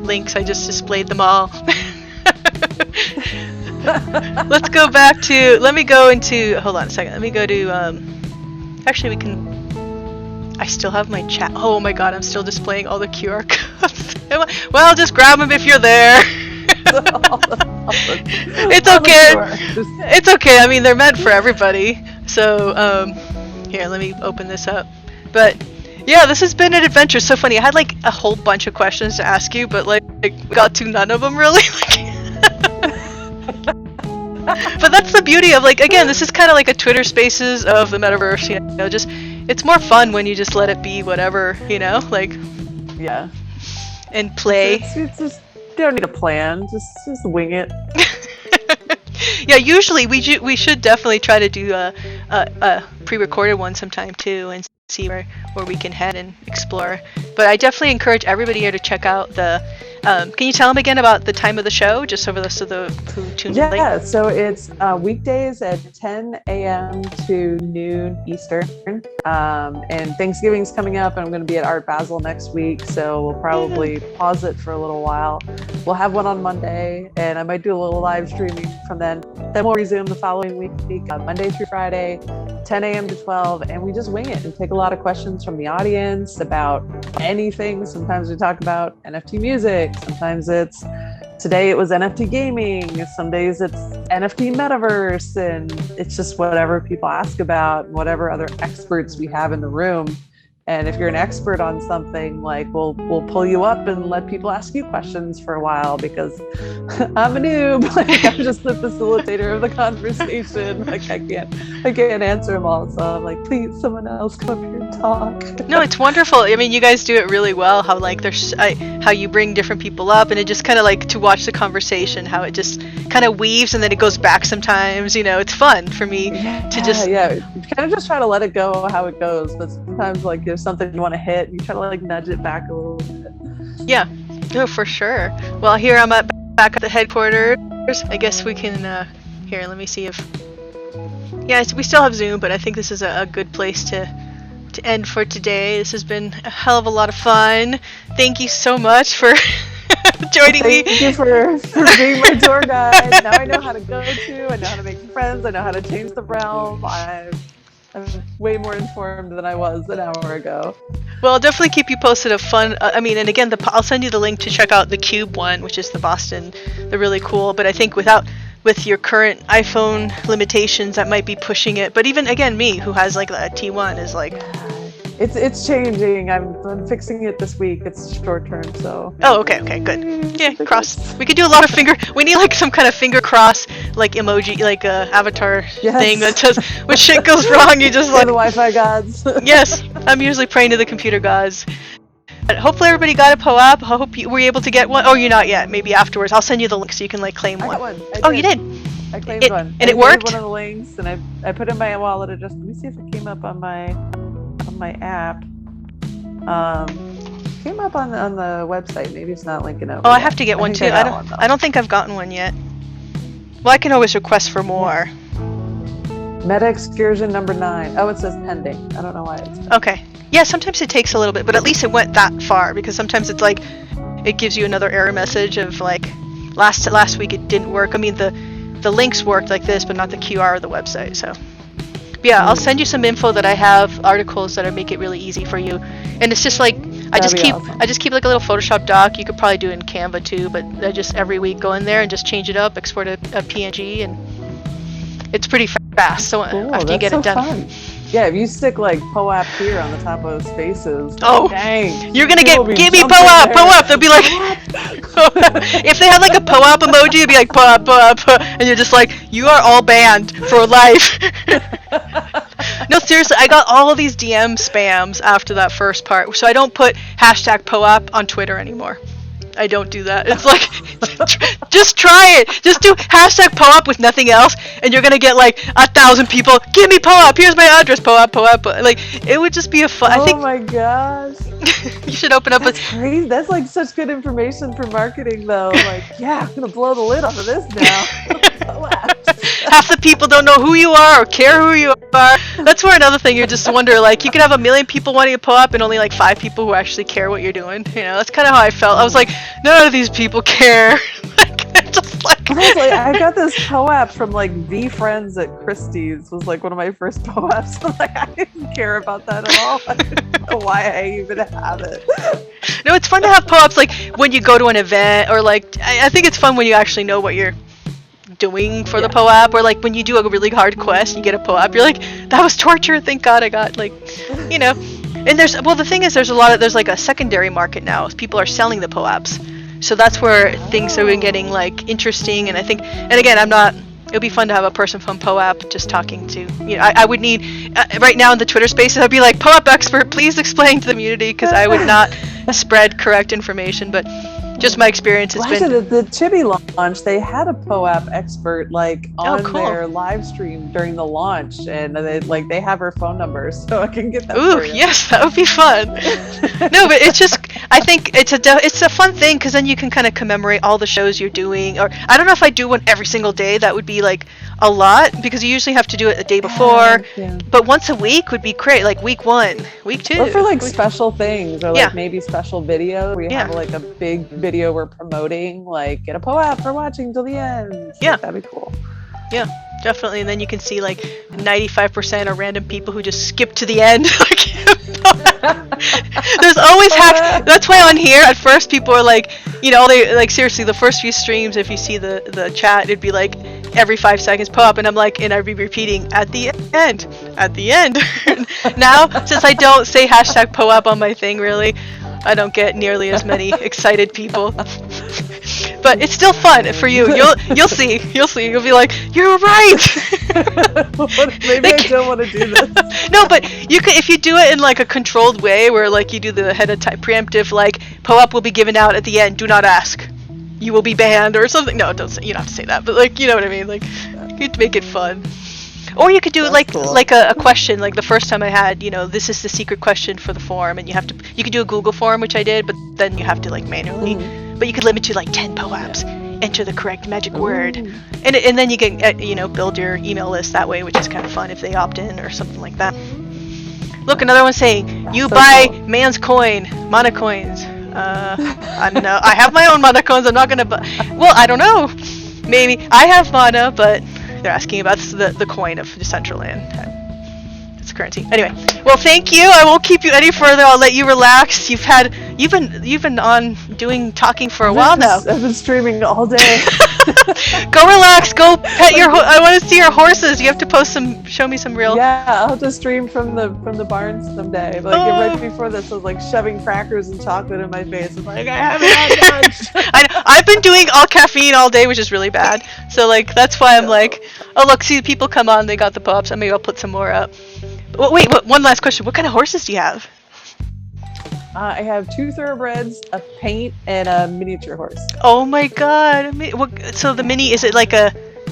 links. I just displayed them all. Let's go back to. Let me go into. Hold on a second. Let me go to. Actually, we can. I still have my chat. Oh my god, I'm still displaying all the QR codes. Well, just grab them if you're there. It's okay. It's okay. I mean, they're meant for everybody. So, here, let me open this up. But yeah, this has been an adventure. So funny. I had like a whole bunch of questions to ask you, but like got to none of them really. But that's the beauty of, like, again, this is kind of like a Twitter Spaces of the metaverse, you know, just, it's more fun when you just let it be whatever, you know, like, Yeah. and play. It's just, you don't need a plan. Just wing it. Yeah, usually we should definitely try to do a pre-recorded one sometime too, and see where we can head and explore. But I definitely encourage everybody here to check out the. Can you tell them again about the time of the show, just so the who tuned in late? Yeah, so it's weekdays at 10 a.m. to noon Eastern. And Thanksgiving's coming up, and I'm going to be at Art Basel next week, so we'll probably pause it for a little while. We'll have one on Monday, and I might do a little live streaming from then. Then we'll resume the following week, Monday through Friday, 10 a.m. to 12, and we just wing it and take a lot of questions from the audience about anything. Sometimes we talk about NFT music. Sometimes today it was NFT gaming. Some days it's NFT metaverse, and it's just whatever people ask about, whatever other experts we have in the room. And if you're an expert on something, like we'll pull you up and let people ask you questions for a while, because I'm a noob. Like, I'm just the facilitator of the conversation. Like, I can't answer them all. So I'm like, please, someone else come up here and talk. No, it's wonderful. I mean, you guys do it really well. How, like, how you bring different people up, and it just kind of, like, to watch the conversation, how it just kind of weaves and then it goes back sometimes. You know, it's fun for me to just kind of just try to let it go how it goes. But sometimes, like, there's something you want to hit, you try to, like, nudge it back a little bit. Yeah, no, for sure. Well, here I'm back at the headquarters. I guess we can here, let me see if we still have Zoom, but I think this is a good place to end for today. This has been a hell of a lot of fun. Thank you so much for joining me. Thank you for being my tour guide. Now I know how to go to, I know how to make friends, I know how to change the realm. I'm way more informed than I was an hour ago. Well, I'll definitely keep you posted of fun. And again, I'll send you the link to check out the Cube one, which is the Boston. They're really cool, but I think with your current iPhone limitations, that might be pushing it. But even, again, me, who has like a T1, is like... It's changing. I'm fixing it this week. It's short term, so... Oh, okay, good. Yeah, cross. We could do a lot of we need like some kind of finger cross, like emoji, like avatar thing that says, when shit goes wrong, you just like... the Wi-Fi gods. Yes, I'm usually praying to the computer gods. But hopefully everybody got a POAP. I hope you were able to get one. Oh, you're not yet. Maybe afterwards. I'll send you the link so you can like claim one. I got one. Oh, you did? I claimed one. And it worked? One of the links, and I put it in my wallet. Let me see if it came up on my app. Came up on the website. Maybe it's not linking over. Oh, I have to get one too. I don't think I've gotten one yet. Well, I can always request for more. Meta excursion number 9. Oh, it says pending. I don't know why it's pending. Okay. Yeah, sometimes it takes a little bit, but at least it went that far, because sometimes it's like it gives you another error message of like last week it didn't work. I mean, the links worked like this, but not the QR of the website. So yeah, I'll send you some info that I have, articles that make it really easy for you. And it's just like I just keep like a little Photoshop doc. You could probably do it in Canva too, but I just every week go in there and just change it up, export a PNG, and it's pretty fast. So cool, after you get it done. Fun. Yeah, if you stick like POAP here on the top of those spaces, dang, you're gonna give me POAP. They'll be like, if they had like a POAP emoji, it'd be like POAP, and you're just like, you are all banned for life. No, seriously, I got all of these DM spams after that first part, so I don't put #POAP on Twitter anymore. I don't do that. It's like, just try it. Just do #POAP with nothing else, and you're gonna get like 1,000 people. Give me POAP. Here's my address. POAP. Like, it would just be a fun. Oh my gosh. You should open up. That's crazy. That's like such good information for marketing, though. Like, yeah, I'm gonna blow the lid off of this now. Half the people don't know who you are or care who you are. That's where another thing, you just wonder, like, you could have 1 million people wanting to POAP and only like 5 people who actually care what you're doing. You know, that's kind of how I felt. I was like, none of these people care. Honestly, I got this POAP from like V-Friends at Christie's. Was like one of my first POAPs. I'm like, I didn't care about that at all. I didn't know why I even have it. No, it's fun to have POAPs like when you go to an event, or like I think it's fun when you actually know what you're doing for the POAP, or like when you do a really hard quest and you get a POAP, you're like, that was torture, thank God I got, like, you know. And the thing is, there's like a secondary market now. People are selling the POAPs. So that's where things are getting like interesting, and I think, and again, I'm not. It would be fun to have a person from POAP just talking to. I would need right now in the Twitter Spaces. I'd be like, POAP expert, please explain to the community, because I would not spread correct information. But just my experience has been. Actually, the Chibi launch, they had a POAP expert like on their live stream during the launch, and they have her phone number, so I can get that. Ooh, yes, that would be fun. No, but it's just, I think it's a fun thing, because then you can kind of commemorate all the shows you're doing. Or I don't know if I do one every single day. That would be like a lot, because you usually have to do it the day before. Yeah. But once a week would be great, like week 1, week 2. Or for like special things, or like maybe special video where you have like a big video we're promoting, like get a POAP for watching till the end. Yeah, that'd be cool. Yeah, definitely. And then you can see like 95% are random people who just skip to the end. There's always hacks. That's why on here at first people are like, they like, seriously, the first few streams, if you see the chat, it'd be like every 5 seconds POAP, and I'm like, and I'd be repeating at the end. Now, since I don't say hashtag POAP on my thing, really, I don't get nearly as many excited people. But it's still fun for you. You'll see. You'll be like, you're right. Maybe I don't want to do this. No, but you can, if you do it in like a controlled way, where like you do the ahead of time preemptive, like POAP will be given out at the end. Do not ask. You will be banned or something. No, don't say. You don't have to say that. But like, you know what I mean. Like, you could make it fun. Or you could do it like cool. like a question, like the first time I had, this is the secret question for the form, and you could do a Google form, which I did, but then you have to like manually, but you could limit to like 10 POAPs, enter the correct magic word, and then you can, build your email list that way, which is kind of fun if they opt in or something like that. Look, another one saying, you buy cool. Man's coin, mana coins. I don't know, I have my own mana coins, I'm not gonna buy, well, I don't know, maybe, I have mana, but they're asking about the coin of Decentraland. It's currency. Anyway, well, thank you. I won't keep you any further. I'll let you relax. You've been on talking for a while now. I've been streaming all day. Go relax. Go pet your. I want to see your horses. You have to show me some real. Yeah, I'll have to stream from the barn someday. Like right before this, I was like shoving crackers and chocolate in my face. I'm like, I haven't had lunch. I've been doing all caffeine all day, which is really bad. So like that's why I'm like, oh look, see the people come on. They got the POAPs. And maybe I'll put some more up. Well, wait, one last question. What kind of horses do you have? I have 2 thoroughbreds, a paint, and a miniature horse. Oh my god! So the mini, is it like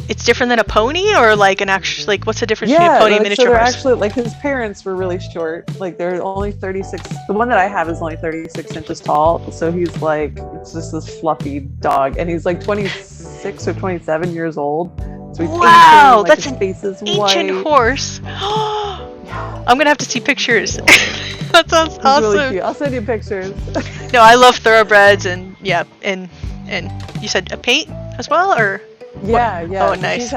it's different than a pony, or like an actual, like what's the difference between a pony and miniature horse? Yeah, so they're actually, like his parents were really short. Like they're only 36. The one that I have is only 36 inches tall. So he's like, it's just this fluffy dog, and he's like 26 or 27 years old. So he's wow, ancient, that's his face is an ancient white. Horse. I'm gonna have to see pictures. That sounds awesome. Really cute. I'll send you pictures. No, I love thoroughbreds, and and you said a paint as well, or? Yeah, what? yeah. Oh, nice.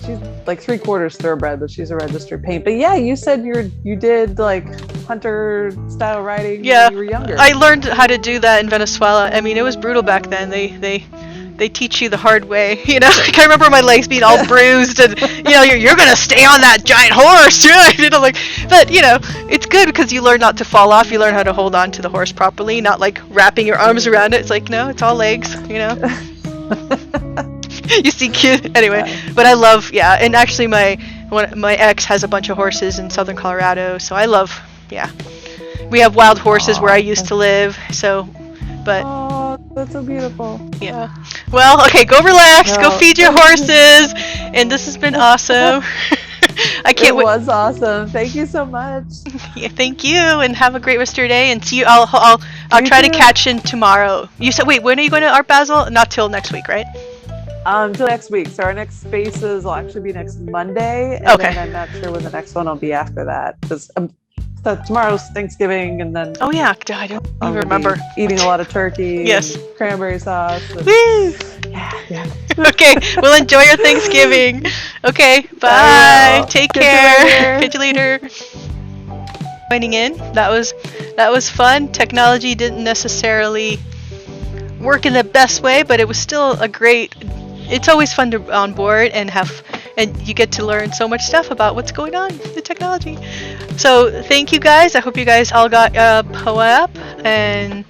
She's like 3/4 thoroughbred, but she's a registered paint. But yeah, you said you did like hunter style riding when you were younger. I learned how to do that in Venezuela. I mean, it was brutal back then. They teach you the hard way, Like I remember my legs being all bruised, and you're gonna stay on that giant horse, like. But it's good because you learn not to fall off. You learn how to hold on to the horse properly, not like wrapping your arms around it. It's like no, it's all legs, You see, cute. Anyway, but I love, and actually my ex has a bunch of horses in southern Colorado, so I love, we have wild horses where I used to live, so, but. Oh, that's so beautiful. Yeah. Well, okay, go relax, go feed your horses, and this has been awesome. I can't wait. It was awesome. Thank you so much. Yeah, thank you, and have a great rest of your day, and see you. I'll try to catch in tomorrow. You said, wait, when are you going to Art Basel? Not till next week, right? Till next week. So our next spaces will actually be next Monday, and then I'm not sure when the next one will be after that, because so tomorrow's Thanksgiving, and then I don't even remember. Eating a lot of turkey. Yes. Cranberry sauce. Woo! Yeah. Okay, well, enjoy your Thanksgiving. Okay, bye. Take care. Catch you later. Joining in. That was fun. Technology didn't necessarily work in the best way, but it was still it's always fun to onboard and you get to learn so much stuff about what's going on with the technology. So thank you guys. I hope you guys all got POAP and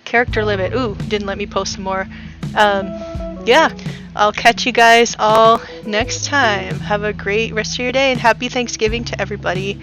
character limit. Ooh, didn't let me post some more. Yeah, I'll catch you guys all next time. Have a great rest of your day and happy Thanksgiving to everybody.